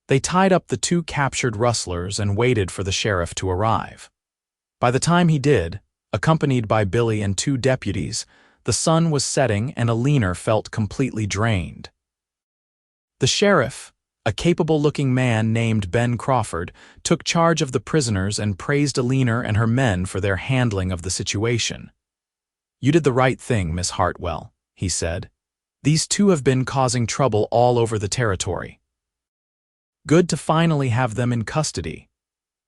[SPEAKER 1] They tied up the two captured rustlers and waited for the sheriff to arrive. By the time he did, accompanied by Billy and 2 deputies, the sun was setting and Eleanor felt completely drained. The sheriff, a capable-looking man named Ben Crawford, took charge of the prisoners and praised Eleanor and her men for their handling of the situation. "You did the right thing, Miss Hartwell," he said. "These two have been causing trouble all over the territory. Good to finally have them in custody."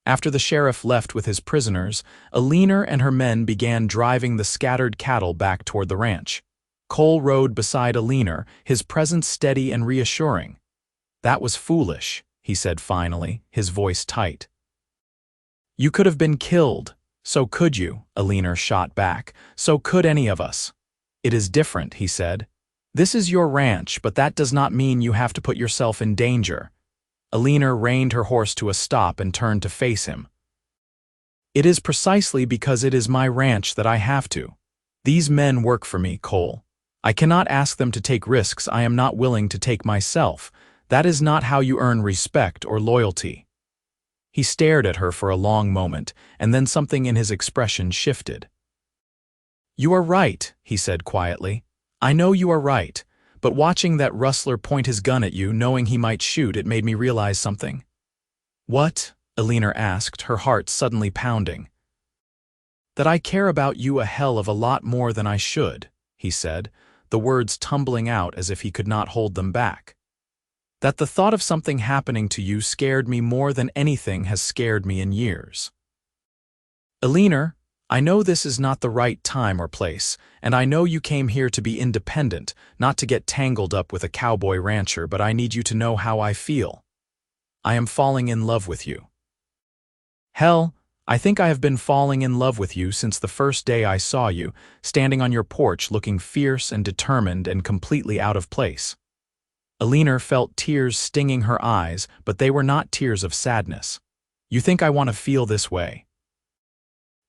[SPEAKER 1] After the sheriff left with his prisoners, Eleanor and her men began driving the scattered cattle back toward the ranch. Cole rode beside Eleanor, his presence steady and reassuring. "That was foolish," he said finally, his voice tight. "You could have been killed. So could you," Eleanor shot back. "So could any of us." "It is different," he said. "This is your ranch, but that does not mean you have to put yourself in danger." Eleanor reined her horse to a stop and turned to face him. "It is precisely because it is my ranch that I have to. These men work for me, Cole. I cannot ask them to take risks I am not willing to take myself. That is not how you earn respect or loyalty." He stared at her for a long moment, and then something in his expression shifted. "You are right," he said quietly. "I know you are right, but watching that rustler point his gun at you, knowing he might shoot, it made me realize something." "What?" Eleanor asked, her heart suddenly pounding. "That I care about you a hell of a lot more than I should," he said, the words tumbling out as if he could not hold them back. "That the thought of something happening to you scared me more than anything has scared me in years. Eleanor, I know this is not the right time or place, and I know you came here to be independent, not to get tangled up with a cowboy rancher, but I need you to know how I feel. I am falling in love with you. Hell, I think I have been falling in love with you since the first day I saw you, standing on your porch looking fierce and determined and completely out of place." Eleanor felt tears stinging her eyes, but they were not tears of sadness. "You think I want to feel this way?"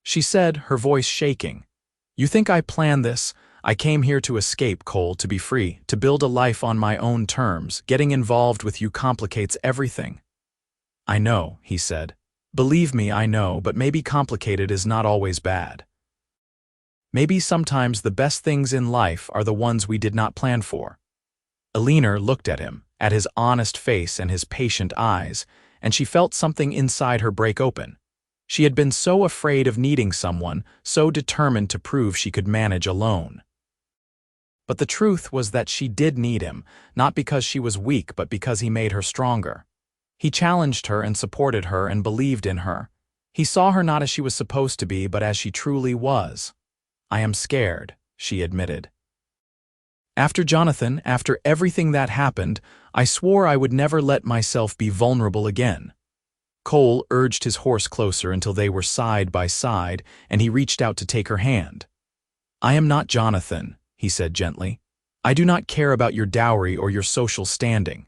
[SPEAKER 1] she said, her voice shaking. "You think I planned this? I came here to escape, Cole, to be free, to build a life on my own terms. Getting involved with you complicates everything." "I know," he said. "Believe me, I know, but maybe complicated is not always bad. Maybe sometimes the best things in life are the ones we did not plan for." Eleanor looked at him, at his honest face and his patient eyes, and she felt something inside her break open. She had been so afraid of needing someone, so determined to prove she could manage alone. But the truth was that she did need him, not because she was weak but because he made her stronger. He challenged her and supported her and believed in her. He saw her not as she was supposed to be but as she truly was. "I am scared," she admitted. "After Jonathan, after everything that happened, I swore I would never let myself be vulnerable again." Cole urged his horse closer until they were side by side, and he reached out to take her hand. "I am not Jonathan," he said gently. "I do not care about your dowry or your social standing.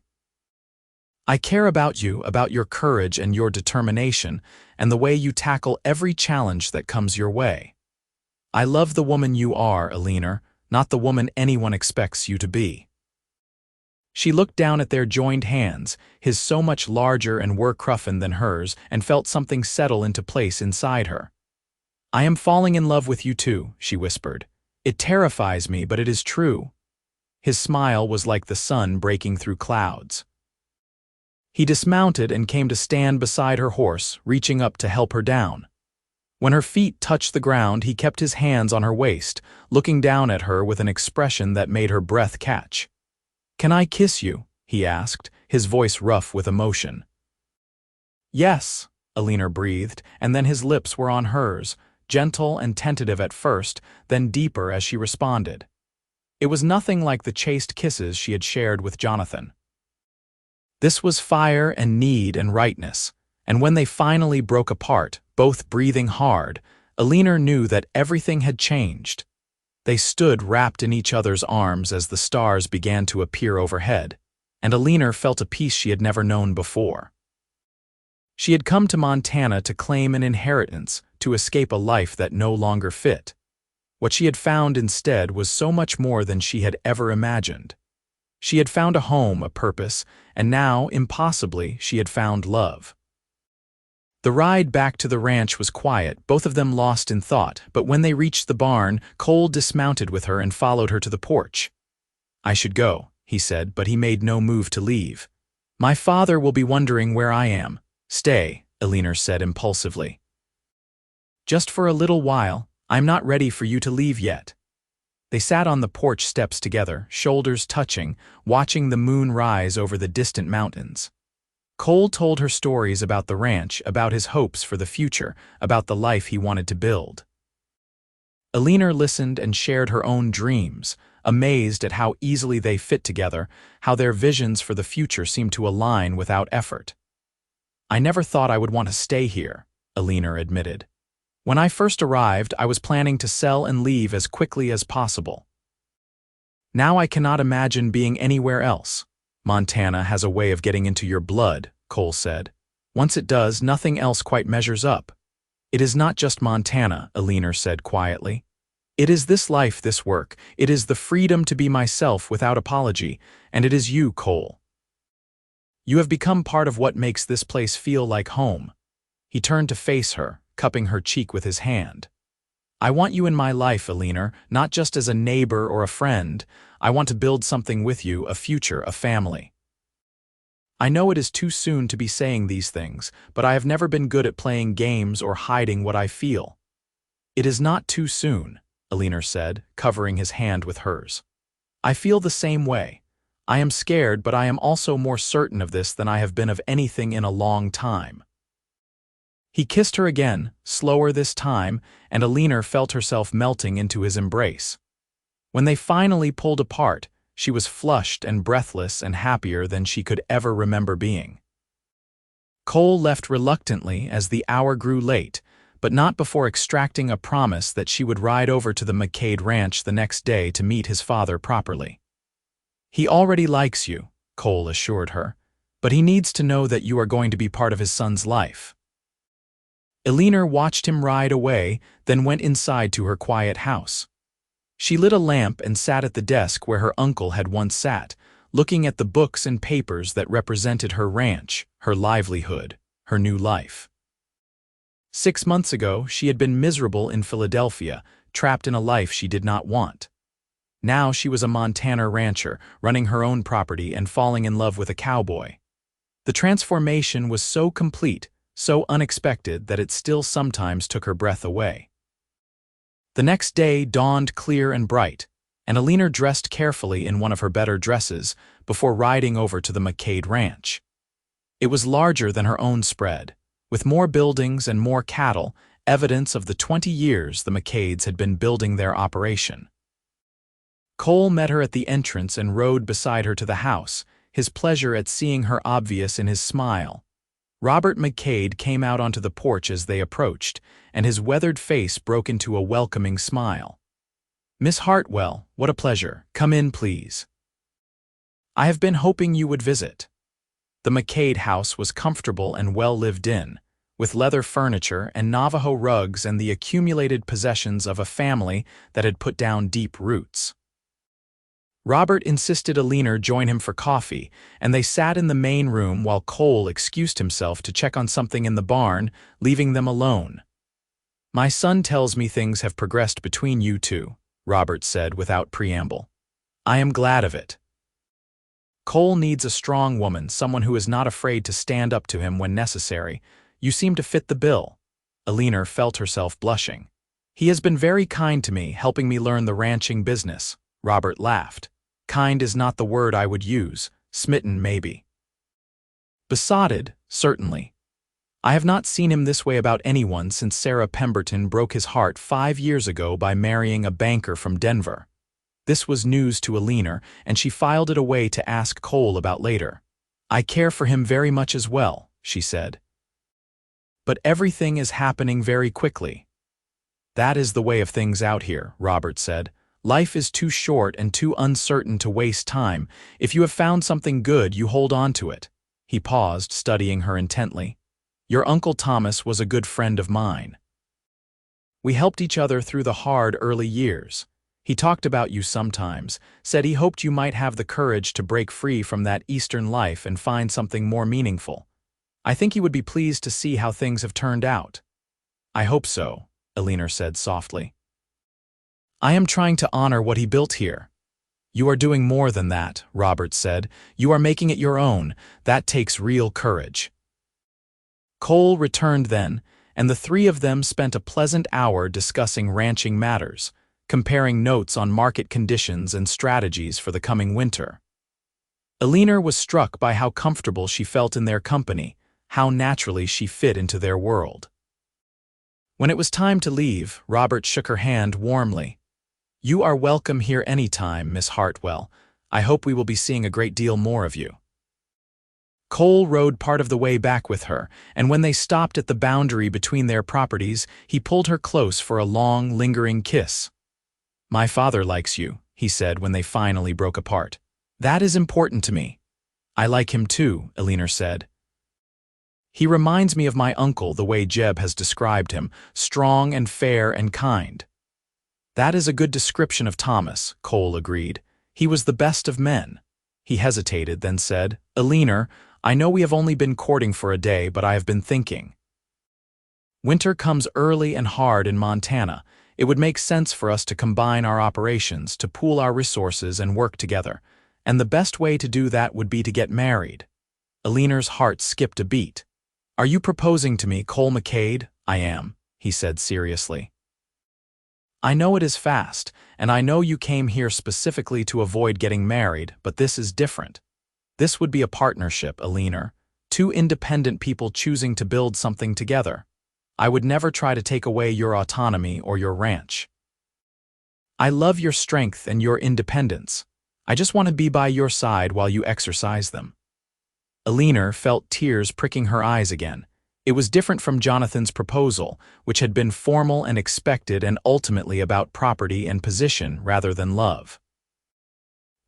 [SPEAKER 1] I care about you, about your courage and your determination, and the way you tackle every challenge that comes your way. I love the woman you are, Eleanor, not the woman anyone expects you to be." She looked down at their joined hands, his so much larger and work-roughened than hers, and felt something settle into place inside her. "I am falling in love with you too," she whispered. "It terrifies me, but it is true." His smile was like the sun breaking through clouds. He dismounted and came to stand beside her horse, reaching up to help her down. When her feet touched the ground, he kept his hands on her waist, looking down at her with an expression that made her breath catch. "Can I kiss you?" he asked, his voice rough with emotion. "Yes," Eleanor breathed, and then his lips were on hers, gentle and tentative at first, then deeper as she responded. It was nothing like the chaste kisses she had shared with Jonathan. This was fire and need and rightness, and when they finally broke apart, both breathing hard, Eleanor knew that everything had changed. They stood wrapped in each other's arms as the stars began to appear overhead, and Eleanor felt a peace she had never known before. She had come to Montana to claim an inheritance, to escape a life that no longer fit. What she had found instead was so much more than she had ever imagined. She had found a home, a purpose, and now, impossibly, she had found love. The ride back to the ranch was quiet, both of them lost in thought, but when they reached the barn, Cole dismounted with her and followed her to the porch. "I should go," he said, but he made no move to leave. "My father will be wondering where I am." "Stay," Eleanor said impulsively. "Just for a little while. I'm not ready for you to leave yet." They sat on the porch steps together, shoulders touching, watching the moon rise over the distant mountains. Cole told her stories about the ranch, about his hopes for the future, about the life he wanted to build. Eleanor listened and shared her own dreams, amazed at how easily they fit together, how their visions for the future seemed to align without effort. "I never thought I would want to stay here," Eleanor admitted. "When I first arrived, I was planning to sell and leave as quickly as possible. Now I cannot imagine being anywhere else." "Montana has a way of getting into your blood," Cole said. "Once it does, nothing else quite measures up." "It is not just Montana," Eleanor said quietly. "It is this life, this work. It is the freedom to be myself without apology, and it is you, Cole. You have become part of what makes this place feel like home." He turned to face her, cupping her cheek with his hand. "I want you in my life, Eleanor, not just as a neighbor or a friend. I want to build something with you, a future, a family." I know it is too soon to be saying these things, but I have never been good at playing games or hiding what I feel. "It is not too soon," Eleanor said, covering his hand with hers. "I feel the same way. I am scared, but I am also more certain of this than I have been of anything in a long time." He kissed her again, slower this time, and Eleanor felt herself melting into his embrace. When they finally pulled apart, she was flushed and breathless and happier than she could ever remember being. Cole left reluctantly as the hour grew late, but not before extracting a promise that she would ride over to the McCade Ranch the next day to meet his father properly. "He already likes you," Cole assured her, "but he needs to know that you are going to be part of his son's life." Eleanor watched him ride away, then went inside to her quiet house. She lit a lamp and sat at the desk where her uncle had once sat, looking at the books and papers that represented her ranch, her livelihood, her new life. 6 months ago, she had been miserable in Philadelphia, trapped in a life she did not want. Now she was a Montana rancher, running her own property and falling in love with a cowboy. The transformation was so complete, so unexpected that it still sometimes took her breath away. The next day dawned clear and bright, and Eleanor dressed carefully in one of her better dresses before riding over to the McCade Ranch. It was larger than her own spread, with more buildings and more cattle, evidence of the 20 years the McCades had been building their operation. Cole met her at the entrance and rode beside her to the house, his pleasure at seeing her obvious in his smile. Robert McCade came out onto the porch as they approached, and his weathered face broke into a welcoming smile. "Miss Hartwell, what a pleasure. Come in, please. I have been hoping you would visit." The McCade house was comfortable and well lived in, with leather furniture and Navajo rugs and the accumulated possessions of a family that had put down deep roots. Robert insisted Eleanor join him for coffee, and they sat in the main room while Cole excused himself to check on something in the barn, leaving them alone. "My son tells me things have progressed between you two," Robert said without preamble. "I am glad of it. Cole needs a strong woman, someone who is not afraid to stand up to him when necessary. You seem to fit the bill." Eleanor felt herself blushing. "He has been very kind to me, helping me learn the ranching business." Robert laughed. "Kind is not the word I would use. Smitten, maybe. Besotted, certainly. I have not seen him this way about anyone since Sarah Pemberton broke his heart 5 years ago by marrying a banker from Denver." This was news to Eleanor, and she filed it away to ask Cole about later. "I care for him very much as well," she said. "But everything is happening very quickly." "That is the way of things out here," Robert said. "Life is too short and too uncertain to waste time. If you have found something good, you hold on to it." He paused, studying her intently. "Your Uncle Thomas was a good friend of mine. We helped each other through the hard early years. He talked about you sometimes, said he hoped you might have the courage to break free from that Eastern life and find something more meaningful. I think he would be pleased to see how things have turned out." "I hope so," Eleanor said softly. "I am trying to honor what he built here." "You are doing more than that," Robert said. "You are making it your own. That takes real courage." Cole returned then, and the three of them spent a pleasant hour discussing ranching matters, comparing notes on market conditions and strategies for the coming winter. Eleanor was struck by how comfortable she felt in their company, how naturally she fit into their world. When it was time to leave, Robert shook her hand warmly. "You are welcome here any time, Miss Hartwell. I hope we will be seeing a great deal more of you." Cole rode part of the way back with her, and when they stopped at the boundary between their properties, he pulled her close for a long, lingering kiss. "My father likes you," he said when they finally broke apart. "That is important to me." "I like him too," Eleanor said. "He reminds me of my uncle the way Jeb has described him, strong and fair and kind." "That is a good description of Thomas," Cole agreed. "He was the best of men." He hesitated, then said, "Eleanor, I know we have only been courting for a day, but I have been thinking. Winter comes early and hard in Montana. It would make sense for us to combine our operations, to pool our resources and work together. And the best way to do that would be to get married." Eleanor's heart skipped a beat. "Are you proposing to me, Cole McCade?" "I am," he said seriously. "I know it is fast, and I know you came here specifically to avoid getting married, but this is different. This would be a partnership, Eleanor. Two independent people choosing to build something together. I would never try to take away your autonomy or your ranch. I love your strength and your independence. I just want to be by your side while you exercise them." Eleanor felt tears pricking her eyes again. It was different from Jonathan's proposal, which had been formal and expected and ultimately about property and position rather than love.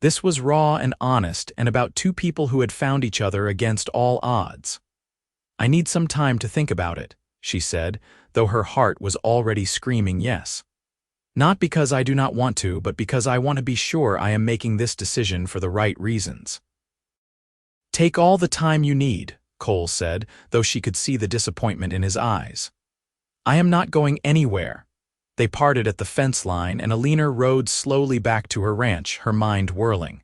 [SPEAKER 1] This was raw and honest and about two people who had found each other against all odds. "I need some time to think about it," she said, though her heart was already screaming yes. "Not because I do not want to, but because I want to be sure I am making this decision for the right reasons." "Take all the time you need," Cole said, though she could see the disappointment in his eyes. "I am not going anywhere." They parted at the fence line, and Eleanor rode slowly back to her ranch, her mind whirling.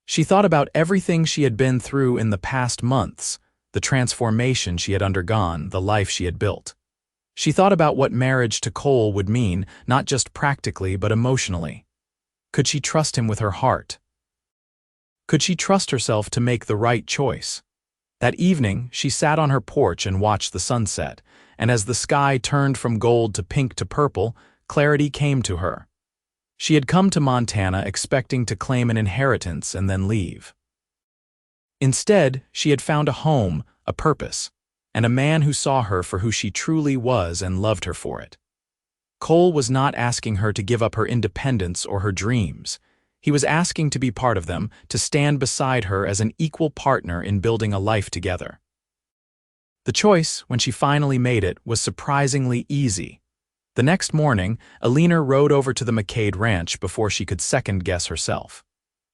[SPEAKER 1] She thought about everything she had been through in the past months, the transformation she had undergone, the life she had built. She thought about what marriage to Cole would mean, not just practically but emotionally. Could she trust him with her heart? Could she trust herself to make the right choice? That evening, she sat on her porch and watched the sunset, and as the sky turned from gold to pink to purple, clarity came to her. She had come to Montana expecting to claim an inheritance and then leave. Instead, she had found a home, a purpose, and a man who saw her for who she truly was and loved her for it. Cole was not asking her to give up her independence or her dreams. He was asking to be part of them, to stand beside her as an equal partner in building a life together. The choice, when she finally made it, was surprisingly easy. The next morning, Eleanor rode over to the McCade ranch before she could second-guess herself.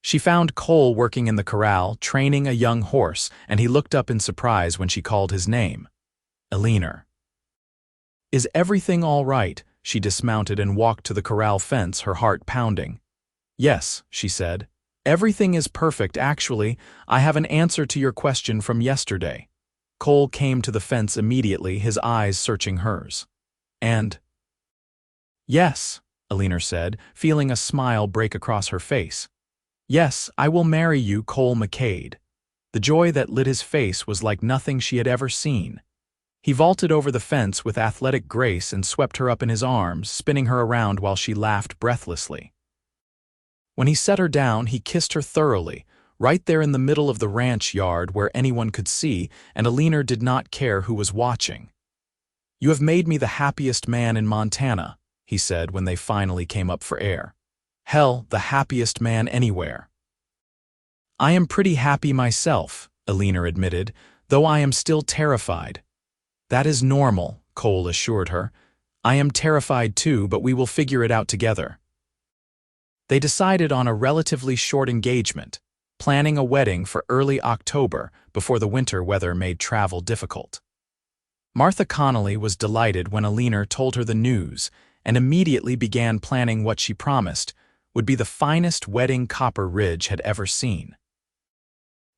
[SPEAKER 1] She found Cole working in the corral, training a young horse, and he looked up in surprise when she called his name. "Eleanor." "Is everything all right?" She dismounted and walked to the corral fence, her heart pounding. "Yes," she said. "Everything is perfect, actually. I have an answer to your question from yesterday." Cole came to the fence immediately, his eyes searching hers. And, "Yes," Eleanor said, feeling a smile break across her face. "Yes, I will marry you, Cole McCade." The joy that lit his face was like nothing she had ever seen. He vaulted over the fence with athletic grace and swept her up in his arms, spinning her around while she laughed breathlessly. When he set her down, he kissed her thoroughly, right there in the middle of the ranch yard where anyone could see, and Eleanor did not care who was watching. "You have made me the happiest man in Montana," he said when they finally came up for air. "Hell, the happiest man anywhere." "I am pretty happy myself," Eleanor admitted, "though I am still terrified." "That is normal," Cole assured her. "I am terrified too, but we will figure it out together." They decided on a relatively short engagement, planning a wedding for early October before the winter weather made travel difficult. Martha Connolly was delighted when Eleanor told her the news and immediately began planning what she promised would be the finest wedding Copper Ridge had ever seen.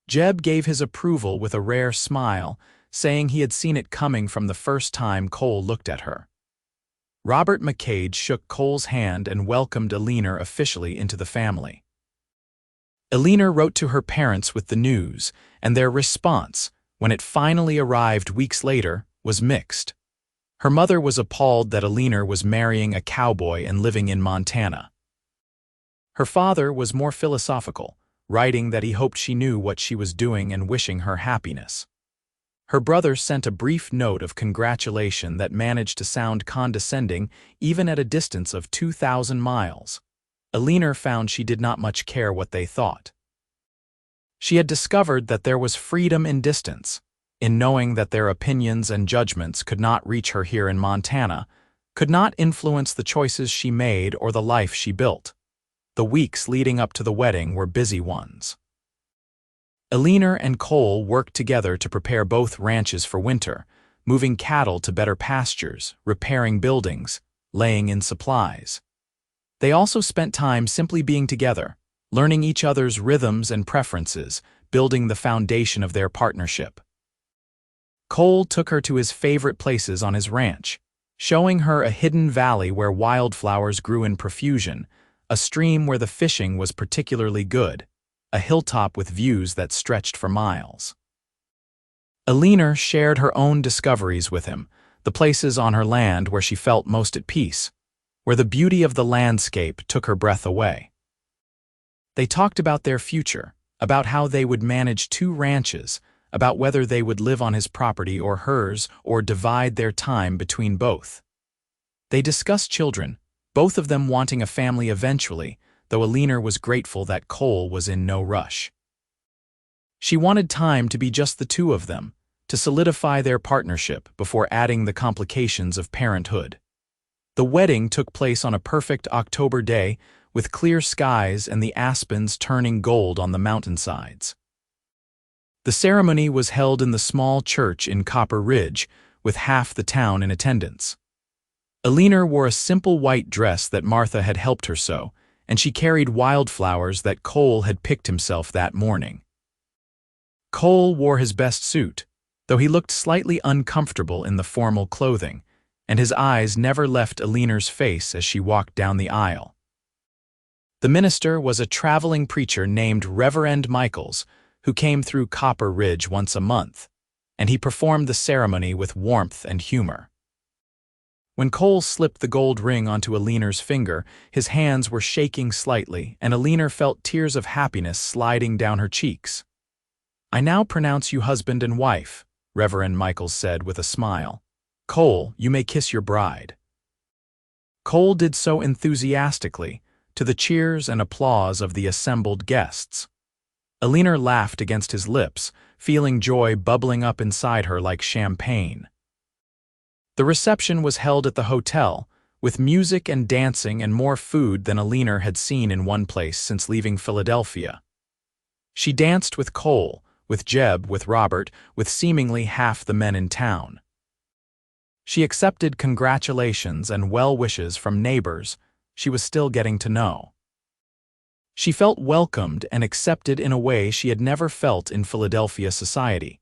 [SPEAKER 1] Jeb gave his approval with a rare smile, saying he had seen it coming from the first time Cole looked at her. Robert McCade shook Cole's hand and welcomed Eleanor officially into the family. Eleanor wrote to her parents with the news, and their response, when it finally arrived weeks later, was mixed. Her mother was appalled that Eleanor was marrying a cowboy and living in Montana. Her father was more philosophical, writing that he hoped she knew what she was doing and wishing her happiness. Her brother sent a brief note of congratulation that managed to sound condescending even at a distance of 2,000 miles. Eleanor found she did not much care what they thought. She had discovered that there was freedom in distance, in knowing that their opinions and judgments could not reach her here in Montana, could not influence the choices she made or the life she built. The weeks leading up to the wedding were busy ones. Eleanor and Cole worked together to prepare both ranches for winter, moving cattle to better pastures, repairing buildings, laying in supplies. They also spent time simply being together, learning each other's rhythms and preferences, building the foundation of their partnership. Cole took her to his favorite places on his ranch, showing her a hidden valley where wildflowers grew in profusion, a stream where the fishing was particularly good, a hilltop with views that stretched for miles. Eleanor shared her own discoveries with him, the places on her land where she felt most at peace, where the beauty of the landscape took her breath away. They talked about their future, about how they would manage 2 ranches, about whether they would live on his property or hers or divide their time between both. They discussed children, both of them wanting a family eventually, though Eleanor was grateful that Cole was in no rush. She wanted time to be just the 2 of them, to solidify their partnership before adding the complications of parenthood. The wedding took place on a perfect October day, with clear skies and the aspens turning gold on the mountainsides. The ceremony was held in the small church in Copper Ridge, with half the town in attendance. Eleanor wore a simple white dress that Martha had helped her sew, and she carried wildflowers that Cole had picked himself that morning. Cole wore his best suit, though he looked slightly uncomfortable in the formal clothing, and his eyes never left Eleanor's face as she walked down the aisle. The minister was a traveling preacher named Reverend Michaels, who came through Copper Ridge once a month, and he performed the ceremony with warmth and humor. When Cole slipped the gold ring onto Eleanor's finger, his hands were shaking slightly, and Eleanor felt tears of happiness sliding down her cheeks. "I now pronounce you husband and wife," Reverend Michaels said with a smile. "Cole, you may kiss your bride." Cole did so enthusiastically, to the cheers and applause of the assembled guests. Eleanor laughed against his lips, feeling joy bubbling up inside her like champagne. The reception was held at the hotel, with music and dancing and more food than Eleanor had seen in one place since leaving Philadelphia. She danced with Cole, with Jeb, with Robert, with seemingly half the men in town. She accepted congratulations and well wishes from neighbors she was still getting to know. She felt welcomed and accepted in a way she had never felt in Philadelphia society.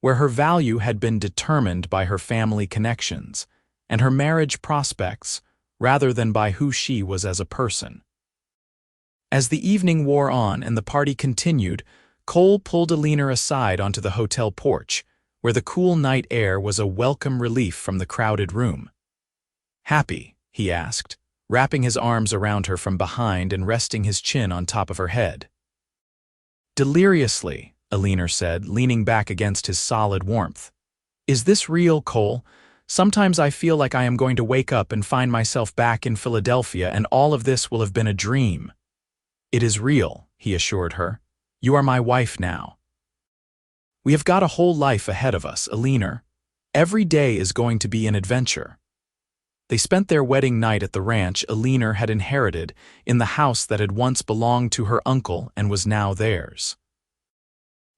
[SPEAKER 1] where her value had been determined by her family connections and her marriage prospects rather than by who she was as a person. As the evening wore on and the party continued, Cole pulled Eleanor aside onto the hotel porch, where the cool night air was a welcome relief from the crowded room. "Happy?" he asked, wrapping his arms around her from behind and resting his chin on top of her head. "Deliriously," Eleanor said, leaning back against his solid warmth. "Is this real, Cole? Sometimes I feel like I am going to wake up and find myself back in Philadelphia and all of this will have been a dream." "It is real," he assured her. "You are my wife now. We have got a whole life ahead of us, Eleanor. Every day is going to be an adventure." They spent their wedding night at the ranch Eleanor had inherited in the house that had once belonged to her uncle and was now theirs.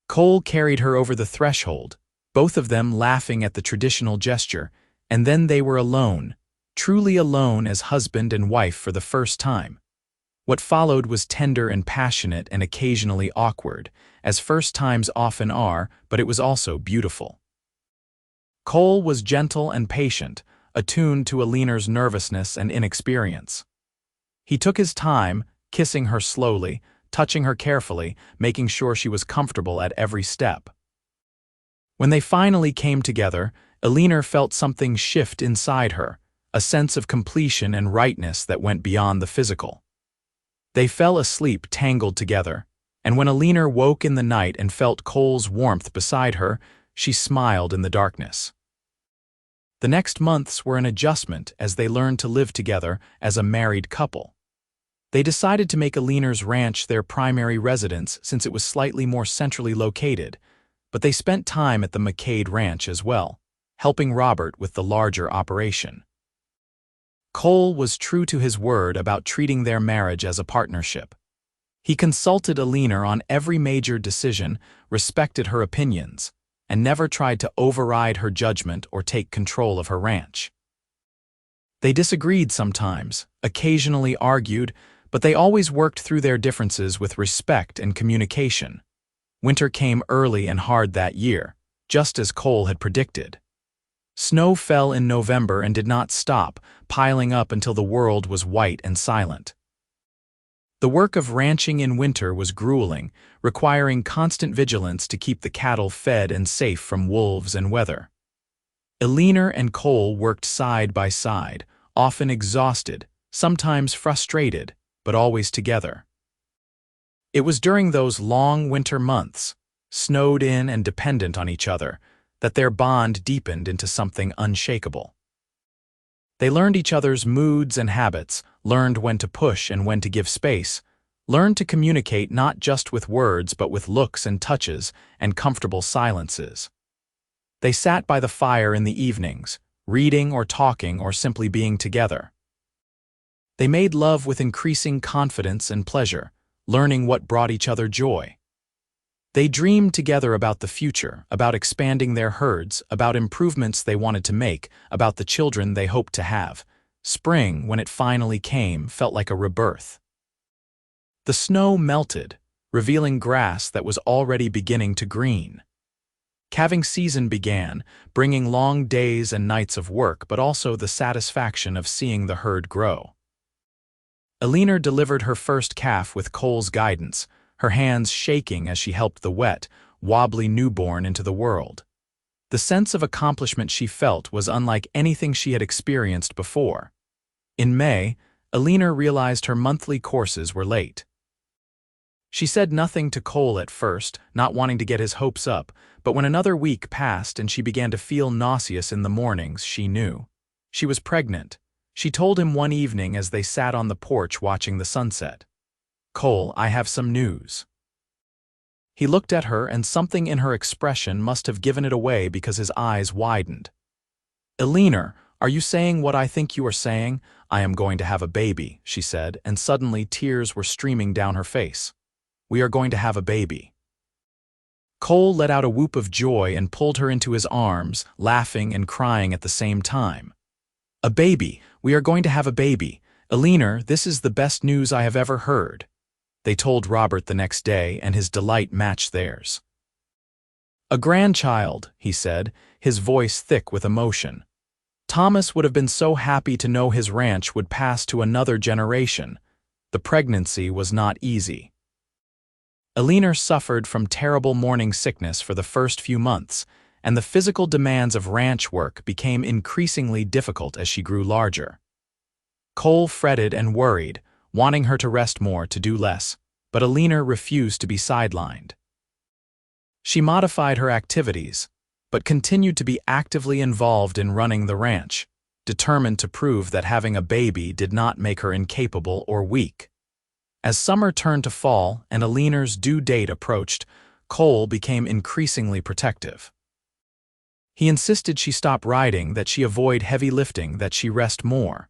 [SPEAKER 1] Cole carried her over the threshold, both of them laughing at the traditional gesture, and then they were alone, truly alone as husband and wife for the first time. What followed was tender and passionate and occasionally awkward, as first times often are, but it was also beautiful. Cole was gentle and patient, attuned to Eleanor's nervousness and inexperience. He took his time, kissing her slowly, touching her carefully, making sure she was comfortable at every step. When they finally came together, Eleanor felt something shift inside her, a sense of completion and rightness that went beyond the physical. They fell asleep tangled together, and when Eleanor woke in the night and felt Cole's warmth beside her, she smiled in the darkness. The next months were an adjustment as they learned to live together as a married couple. They decided to make Eleanor's ranch their primary residence since it was slightly more centrally located, but they spent time at the McCade Ranch as well, helping Robert with the larger operation. Cole was true to his word about treating their marriage as a partnership. He consulted Eleanor on every major decision, respected her opinions, and never tried to override her judgment or take control of her ranch. They disagreed sometimes, occasionally argued, but they always worked through their differences with respect and communication. Winter came early and hard that year, just as Cole had predicted. Snow fell in November and did not stop, piling up until the world was white and silent. The work of ranching in winter was grueling, requiring constant vigilance to keep the cattle fed and safe from wolves and weather. Eleanor and Cole worked side by side, often exhausted, sometimes frustrated, but always together. It was during those long winter months, snowed in and dependent on each other, that their bond deepened into something unshakable. They learned each other's moods and habits, learned when to push and when to give space, learned to communicate not just with words but with looks and touches and comfortable silences. They sat by the fire in the evenings, reading or talking or simply being together. They made love with increasing confidence and pleasure, learning what brought each other joy. They dreamed together about the future, about expanding their herds, about improvements they wanted to make, about the children they hoped to have. Spring, when it finally came, felt like a rebirth. The snow melted, revealing grass that was already beginning to green. Calving season began, bringing long days and nights of work, but also the satisfaction of seeing the herd grow. Eleanor delivered her first calf with Cole's guidance, her hands shaking as she helped the wet, wobbly newborn into the world. The sense of accomplishment she felt was unlike anything she had experienced before. In May, Eleanor realized her monthly courses were late. She said nothing to Cole at first, not wanting to get his hopes up, but when another week passed and she began to feel nauseous in the mornings, she knew. She was pregnant. She told him one evening as they sat on the porch watching the sunset. "Cole, I have some news." He looked at her and something in her expression must have given it away because his eyes widened. "Eleanor, are you saying what I think you are saying? I am going to have a baby," she said, and suddenly tears were streaming down her face. "We are going to have a baby." Cole let out a whoop of joy and pulled her into his arms, laughing and crying at the same time. "A baby! We are going to have a baby! Eleanor, this is the best news I have ever heard." They told Robert the next day, and his delight matched theirs. "A grandchild," he said, his voice thick with emotion. Thomas would have been so happy to know his ranch would pass to another generation. The pregnancy was not easy. Eleanor suffered from terrible morning sickness for the first few months, and the physical demands of ranch work became increasingly difficult as she grew larger. Cole fretted and worried, wanting her to rest more to do less, but Eleanor refused to be sidelined. She modified her activities, but continued to be actively involved in running the ranch, determined to prove that having a baby did not make her incapable or weak. As summer turned to fall and Eleanor's due date approached, Cole became increasingly protective. He insisted she stop riding, that she avoid heavy lifting, that she rest more.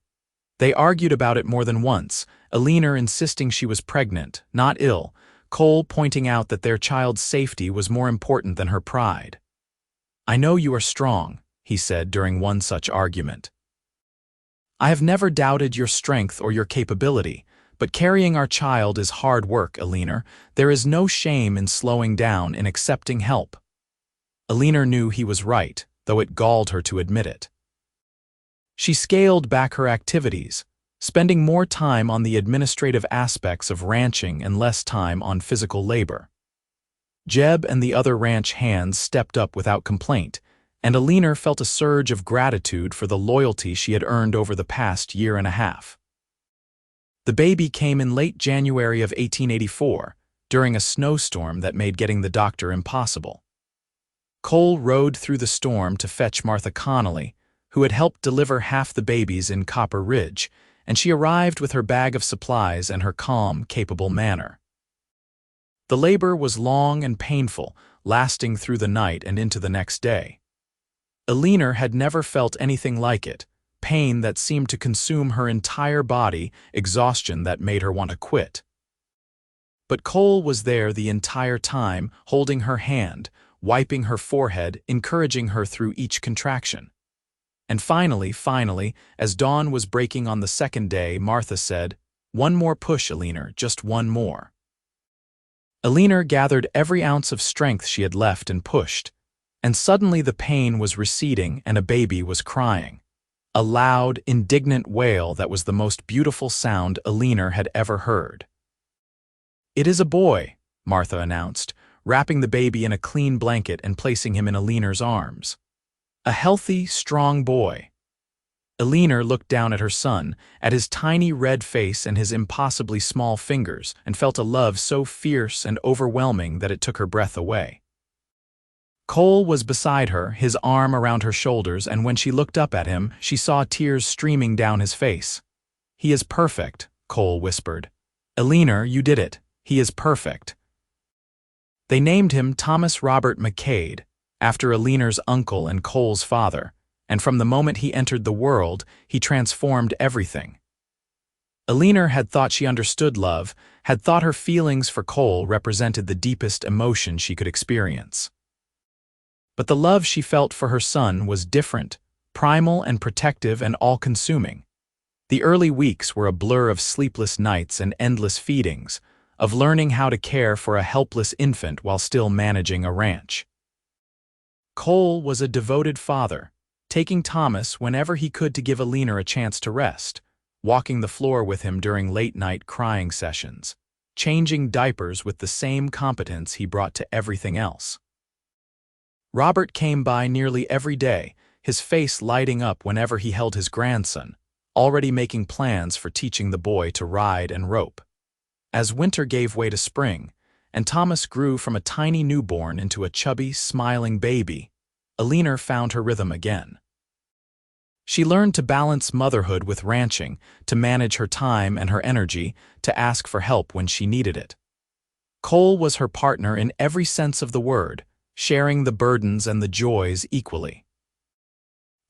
[SPEAKER 1] They argued about it more than once, Eleanor insisting she was pregnant, not ill, Cole pointing out that their child's safety was more important than her pride. "I know you are strong," he said during one such argument. "I have never doubted your strength or your capability, but carrying our child is hard work, Eleanor. There is no shame in slowing down, in accepting help." Eleanor knew he was right, though it galled her to admit it. She scaled back her activities, spending more time on the administrative aspects of ranching and less time on physical labor. Jeb and the other ranch hands stepped up without complaint, and Eleanor felt a surge of gratitude for the loyalty she had earned over the past year and a half. The baby came in late January of 1884, during a snowstorm that made getting the doctor impossible. Cole rode through the storm to fetch Martha Connolly, who had helped deliver half the babies in Copper Ridge, and she arrived with her bag of supplies and her calm, capable manner. The labor was long and painful, lasting through the night and into the next day. Eleanor had never felt anything like it, pain that seemed to consume her entire body, exhaustion that made her want to quit. But Cole was there the entire time, holding her hand, wiping her forehead, encouraging her through each contraction. And finally, as dawn was breaking on the second day, Martha said, "One more push, Eleanor, just one more." Eleanor gathered every ounce of strength she had left and pushed, and suddenly the pain was receding and a baby was crying. A loud, indignant wail that was the most beautiful sound Eleanor had ever heard. "It is a boy," Martha announced, wrapping the baby in a clean blanket and placing him in Eleanor's arms. "A healthy, strong boy." Eleanor looked down at her son, at his tiny red face and his impossibly small fingers, and felt a love so fierce and overwhelming that it took her breath away. Cole was beside her, his arm around her shoulders, and when she looked up at him, she saw tears streaming down his face. "He is perfect," Cole whispered. "Eleanor, you did it. He is perfect." They named him Thomas Robert McCade, after Eleanor's uncle and Cole's father, and from the moment he entered the world, he transformed everything. Eleanor had thought she understood love, had thought her feelings for Cole represented the deepest emotion she could experience. But the love she felt for her son was different, primal and protective and all-consuming. The early weeks were a blur of sleepless nights and endless feedings, of learning how to care for a helpless infant while still managing a ranch. Cole was a devoted father, taking Thomas whenever he could to give Eleanor a chance to rest, walking the floor with him during late-night crying sessions, changing diapers with the same competence he brought to everything else. Robert came by nearly every day, his face lighting up whenever he held his grandson, already making plans for teaching the boy to ride and rope. As winter gave way to spring, and Thomas grew from a tiny newborn into a chubby, smiling baby, Eleanor found her rhythm again. She learned to balance motherhood with ranching, to manage her time and her energy, to ask for help when she needed it. Cole was her partner in every sense of the word, sharing the burdens and the joys equally.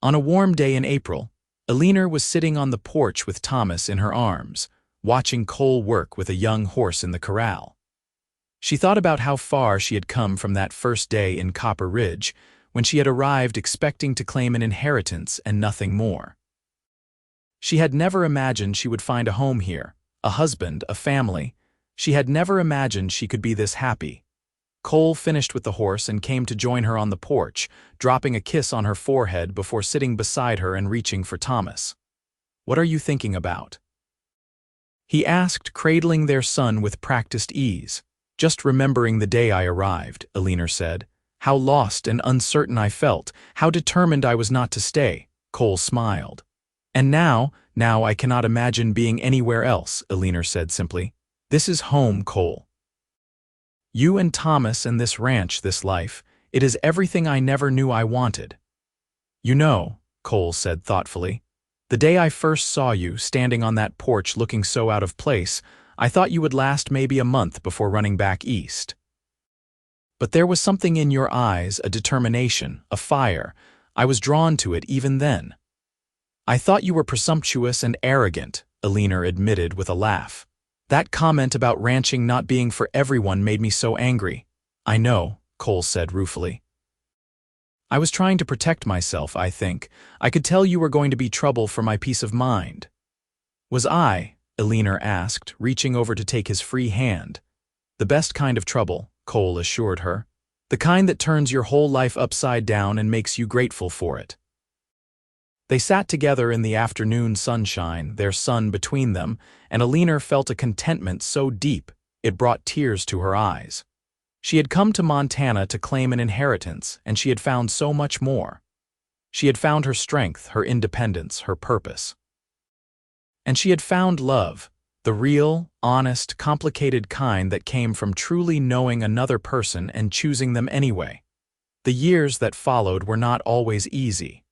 [SPEAKER 1] On a warm day in April, Eleanor was sitting on the porch with Thomas in her arms, watching Cole work with a young horse in the corral. She thought about how far she had come from that first day in Copper Ridge, when she had arrived expecting to claim an inheritance and nothing more. She had never imagined she would find a home here, a husband, a family. She had never imagined she could be this happy. Cole finished with the horse and came to join her on the porch, dropping a kiss on her forehead before sitting beside her and reaching for Thomas. "What are you thinking about?" he asked, cradling their son with practiced ease. "Just remembering the day I arrived," Eleanor said. "How lost and uncertain I felt, how determined I was not to stay." Cole smiled. "And now I cannot imagine being anywhere else," Eleanor said simply. "This is home, Cole. You and Thomas and this ranch, this life, it is everything I never knew I wanted." "You know," Cole said thoughtfully, "the day I first saw you standing on that porch looking so out of place, I thought you would last maybe a month before running back east. But there was something in your eyes, a determination, a fire. I was drawn to it even then." "I thought you were presumptuous and arrogant," Eleanor admitted with a laugh. "That comment about ranching not being for everyone made me so angry." "I know," Cole said ruefully. "I was trying to protect myself, I think. I could tell you were going to be trouble for my peace of mind." "Was I?" Eleanor asked, reaching over to take his free hand. "The best kind of trouble," Cole assured her. "The kind that turns your whole life upside down and makes you grateful for it." They sat together in the afternoon sunshine, their son between them, and Eleanor felt a contentment so deep it brought tears to her eyes. She had come to Montana to claim an inheritance, and she had found so much more. She had found her strength, her independence, her purpose. And she had found love, the real, honest, complicated kind that came from truly knowing another person and choosing them anyway. The years that followed were not always easy.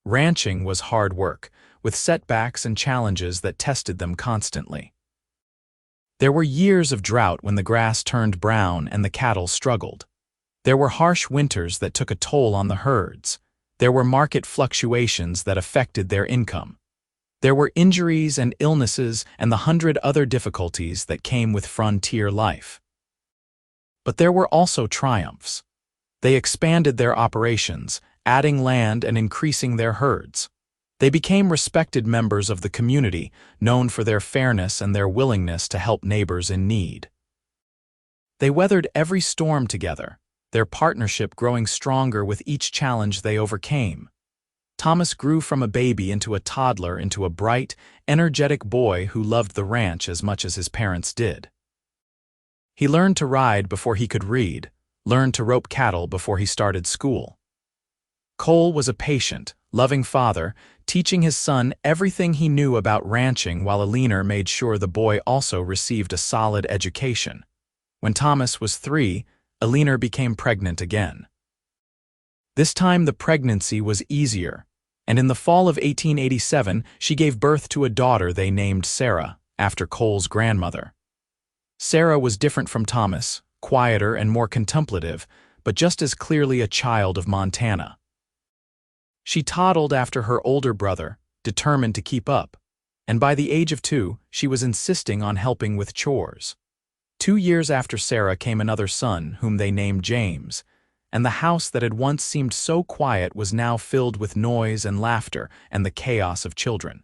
[SPEAKER 1] Ranching was hard work, with setbacks and challenges that tested them constantly. There were years of drought when the grass turned brown and the cattle struggled. There were harsh winters that took a toll on the herds. There were market fluctuations that affected their income. There were injuries and illnesses and the 100 other difficulties that came with frontier life. But there were also triumphs. They expanded their operations, adding land and increasing their herds. They became respected members of the community, known for their fairness and their willingness to help neighbors in need. They weathered every storm together, their partnership growing stronger with each challenge they overcame. Thomas grew from a baby into a toddler into a bright, energetic boy who loved the ranch as much as his parents did. He learned to ride before he could read, learned to rope cattle before he started school. Cole was a patient, loving father, teaching his son everything he knew about ranching while Eleanor made sure the boy also received a solid education. When Thomas was 3, Eleanor became pregnant again. This time the pregnancy was easier, and in the fall of 1887 she gave birth to a daughter they named Sarah, after Cole's grandmother. Sarah was different from Thomas, quieter and more contemplative, but just as clearly a child of Montana. She toddled after her older brother, determined to keep up, and by the age of 2, she was insisting on helping with chores. 2 years after Sarah came another son, whom they named James, and the house that had once seemed so quiet was now filled with noise and laughter and the chaos of children.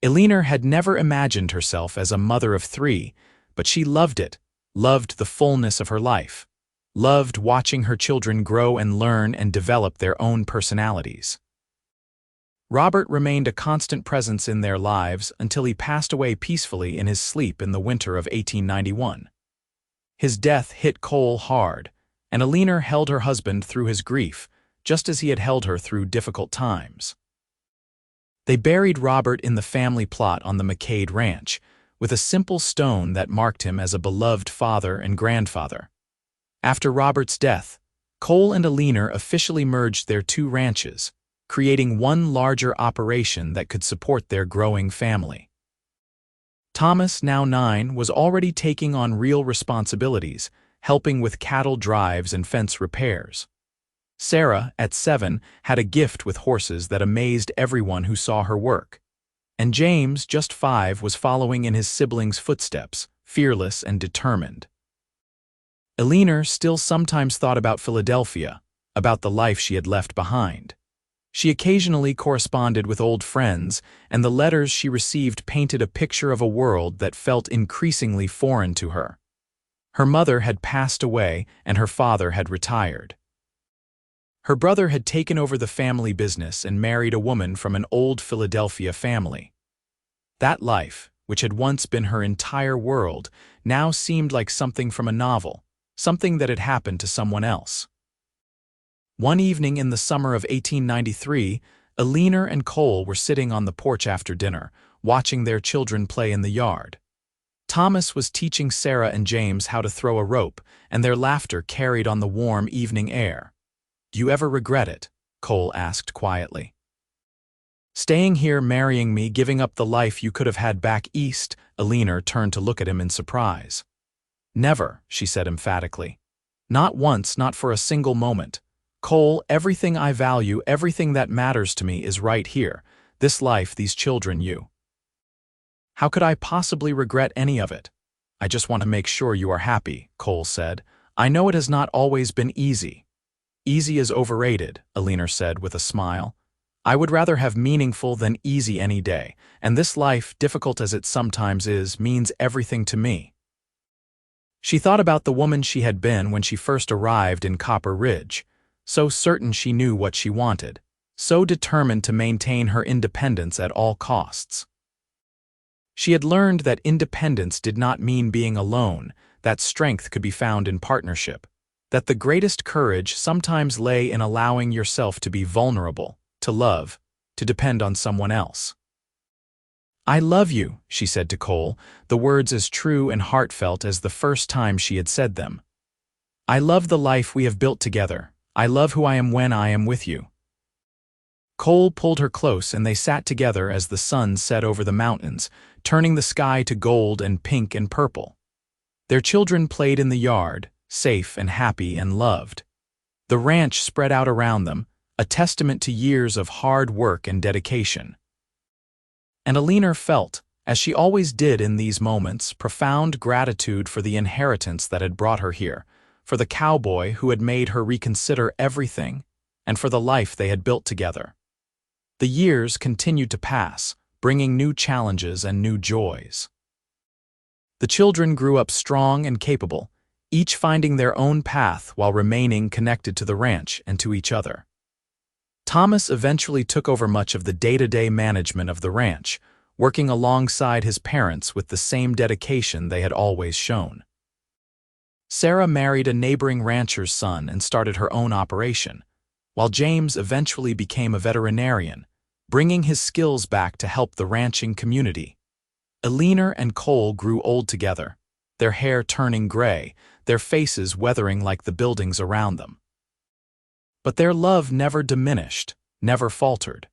[SPEAKER 1] Eleanor had never imagined herself as a mother of 3, but she loved it, loved the fullness of her life. Loved watching her children grow and learn and develop their own personalities. Robert remained a constant presence in their lives until he passed away peacefully in his sleep in the winter of 1891. His death hit Cole hard, and Eleanor held her husband through his grief, just as he had held her through difficult times. They buried Robert in the family plot on the McCade Ranch, with a simple stone that marked him as a beloved father and grandfather. After Robert's death, Cole and Eleanor officially merged their 2 ranches, creating one larger operation that could support their growing family. Thomas, now 9, was already taking on real responsibilities, helping with cattle drives and fence repairs. Sarah, at 7, had a gift with horses that amazed everyone who saw her work. And James, just 5, was following in his siblings' footsteps, fearless and determined. Eleanor still sometimes thought about Philadelphia, about the life she had left behind. She occasionally corresponded with old friends, and the letters she received painted a picture of a world that felt increasingly foreign to her. Her mother had passed away and her father had retired. Her brother had taken over the family business and married a woman from an old Philadelphia family. That life, which had once been her entire world, now seemed like something from a novel, something that had happened to someone else. One evening in the summer of 1893, Eleanor and Cole were sitting on the porch after dinner, watching their children play in the yard. Thomas was teaching Sarah and James how to throw a rope, and their laughter carried on the warm evening air. "Do you ever regret it?" Cole asked quietly. "Staying here, marrying me, giving up the life you could have had back east?" Eleanor turned to look at him in surprise. "Never," she said emphatically. "Not once, not for a single moment. Cole, everything I value, everything that matters to me is right here. This life, these children, you. How could I possibly regret any of it?" "I just want to make sure you are happy," Cole said. "I know it has not always been easy." "Easy is overrated," Eleanor said with a smile. "I would rather have meaningful than easy any day, and this life, difficult as it sometimes is, means everything to me." She thought about the woman she had been when she first arrived in Copper Ridge, so certain she knew what she wanted, so determined to maintain her independence at all costs. She had learned that independence did not mean being alone, that strength could be found in partnership, that the greatest courage sometimes lay in allowing yourself to be vulnerable, to love, to depend on someone else. "I love you," she said to Cole, the words as true and heartfelt as the first time she had said them. "I love the life we have built together. I love who I am when I am with you." Cole pulled her close and they sat together as the sun set over the mountains, turning the sky to gold and pink and purple. Their children played in the yard, safe and happy and loved. The ranch spread out around them, a testament to years of hard work and dedication. And Eleanor felt, as she always did in these moments, profound gratitude for the inheritance that had brought her here, for the cowboy who had made her reconsider everything, and for the life they had built together. The years continued to pass, bringing new challenges and new joys. The children grew up strong and capable, each finding their own path while remaining connected to the ranch and to each other. Thomas eventually took over much of the day-to-day management of the ranch, working alongside his parents with the same dedication they had always shown. Sarah married a neighboring rancher's son and started her own operation, while James eventually became a veterinarian, bringing his skills back to help the ranching community. Eleanor and Cole grew old together, their hair turning gray, their faces weathering like the buildings around them. But their love never diminished, never faltered.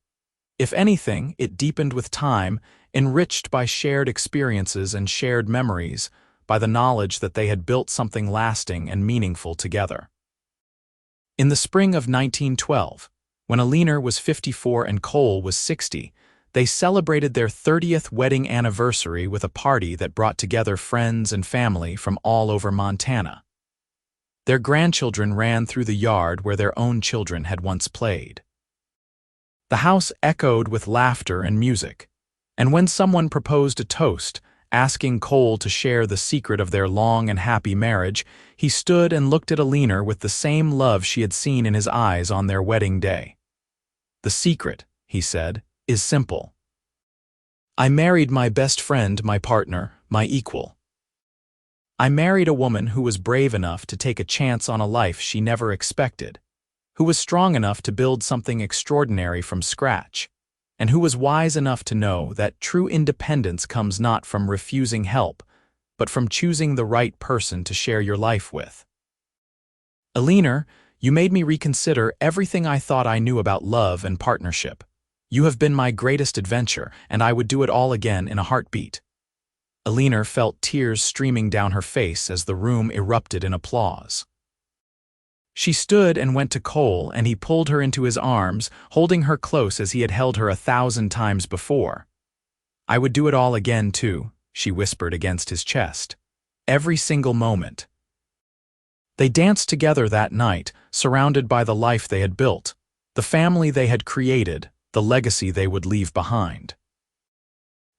[SPEAKER 1] If anything, it deepened with time, enriched by shared experiences and shared memories, by the knowledge that they had built something lasting and meaningful together. In the spring of 1912, when Eleanor was 54 and Cole was 60, they celebrated their 30th wedding anniversary with a party that brought together friends and family from all over Montana. Their grandchildren ran through the yard where their own children had once played. The house echoed with laughter and music, and when someone proposed a toast, asking Cole to share the secret of their long and happy marriage, he stood and looked at Eleanor with the same love she had seen in his eyes on their wedding day. "The secret," he said, "is simple. I married my best friend, my partner, my equal. I married a woman who was brave enough to take a chance on a life she never expected, who was strong enough to build something extraordinary from scratch, and who was wise enough to know that true independence comes not from refusing help, but from choosing the right person to share your life with. Eleanor, you made me reconsider everything I thought I knew about love and partnership. You have been my greatest adventure, and I would do it all again in a heartbeat." Eleanor felt tears streaming down her face as the room erupted in applause. She stood and went to Cole, and he pulled her into his arms, holding her close as he had held her 1,000 times before. "I would do it all again, too," she whispered against his chest. "Every single moment." They danced together that night, surrounded by the life they had built, the family they had created, the legacy they would leave behind.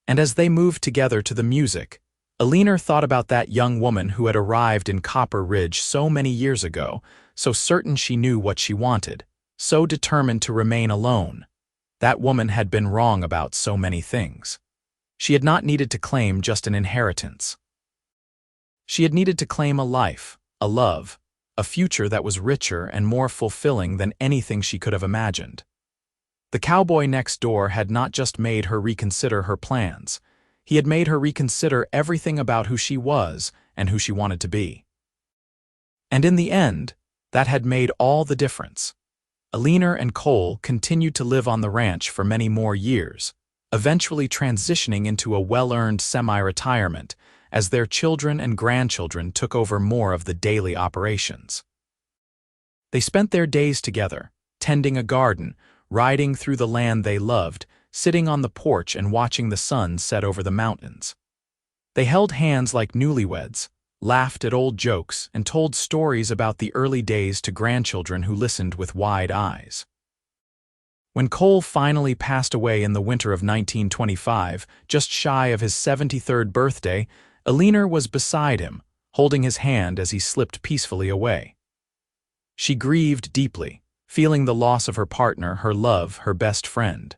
[SPEAKER 1] And as they moved together to the music, Eleanor thought about that young woman who had arrived in Copper Ridge so many years ago, so certain she knew what she wanted, so determined to remain alone. That woman had been wrong about so many things. She had not needed to claim just an inheritance. She had needed to claim a life, a love, a future that was richer and more fulfilling than anything she could have imagined. The cowboy next door had not just made her reconsider her plans. He had made her reconsider everything about who she was and who she wanted to be. And in the end, that had made all the difference. Eleanor and Cole continued to live on the ranch for many more years, eventually transitioning into a well-earned semi-retirement as their children and grandchildren took over more of the daily operations. They spent their days together, tending a garden, riding through the land they loved, sitting on the porch and watching the sun set over the mountains. They held hands like newlyweds, laughed at old jokes, and told stories about the early days to grandchildren who listened with wide eyes. When Cole finally passed away in the winter of 1925, just shy of his 73rd birthday, Eleanor was beside him, holding his hand as he slipped peacefully away. She grieved deeply, feeling the loss of her partner, her love, her best friend.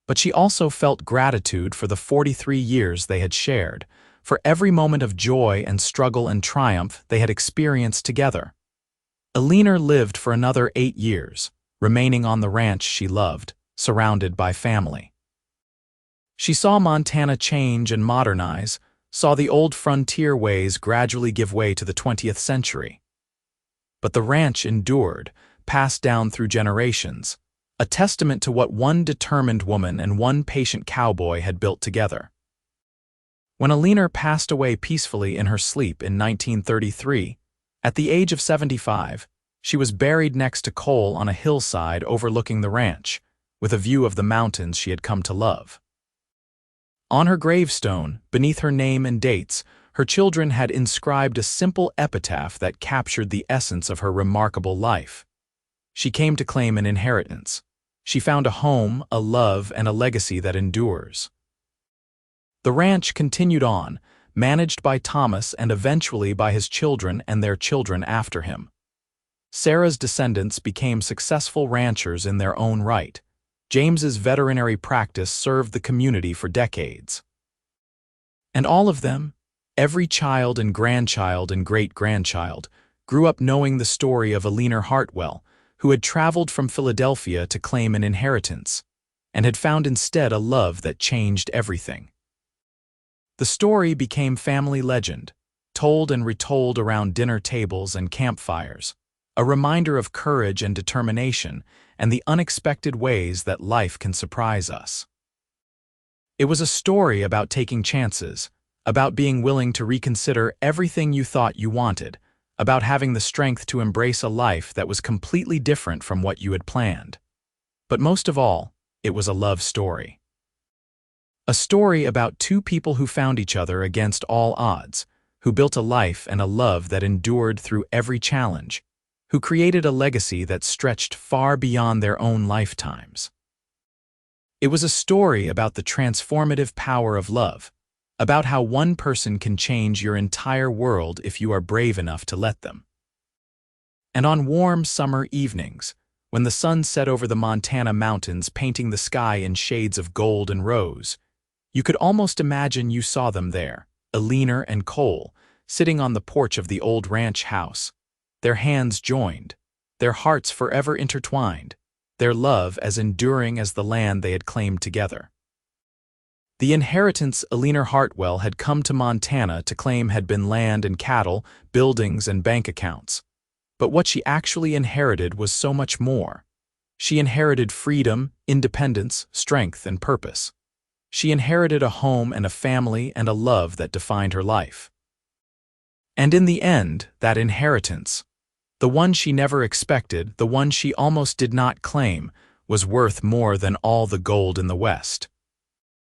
[SPEAKER 1] But she also felt gratitude for the 43 years they had shared, for every moment of joy and struggle and triumph they had experienced together. Eleanor lived for another 8 years, remaining on the ranch she loved, surrounded by family. She saw Montana change and modernize, saw the old frontier ways gradually give way to the 20th century. But the ranch endured, passed down through generations, a testament to what one determined woman and one patient cowboy had built together. When Eleanor passed away peacefully in her sleep in 1933, at the age of 75, she was buried next to Cole on a hillside overlooking the ranch, with a view of the mountains she had come to love. On her gravestone, beneath her name and dates, her children had inscribed a simple epitaph that captured the essence of her remarkable life. She came to claim an inheritance. She found a home, a love, and a legacy that endures. The ranch continued on, managed by Thomas and eventually by his children and their children after him. Sarah's descendants became successful ranchers in their own right. James's veterinary practice served the community for decades. And all of them, every child and great-grandchild, grew up knowing the story of Eleanor Hartwell, who had traveled from Philadelphia to claim an inheritance, and had found instead a love that changed everything. The story became family legend, told and retold around dinner tables and campfires, a reminder of courage and determination and the unexpected ways that life can surprise us. It was a story about taking chances, about being willing to reconsider everything you thought you wanted, about having the strength to embrace a life that was completely different from what you had planned. But most of all, it was a love story. A story about two people who found each other against all odds, who built a life and a love that endured through every challenge, who created a legacy that stretched far beyond their own lifetimes. It was a story about the transformative power of love, about how one person can change your entire world if you are brave enough to let them. And on warm summer evenings, when the sun set over the Montana mountains painting the sky in shades of gold and rose, you could almost imagine you saw them there, Eleanor and Cole, sitting on the porch of the old ranch house, their hands joined, their hearts forever intertwined, their love as enduring as the land they had claimed together. The inheritance Eleanor Hartwell had come to Montana to claim had been land and cattle, buildings and bank accounts. But what she actually inherited was so much more. She inherited freedom, independence, strength, and purpose. She inherited a home and a family and a love that defined her life. And in the end, that inheritance, the one she never expected, the one she almost did not claim, was worth more than all the gold in the West.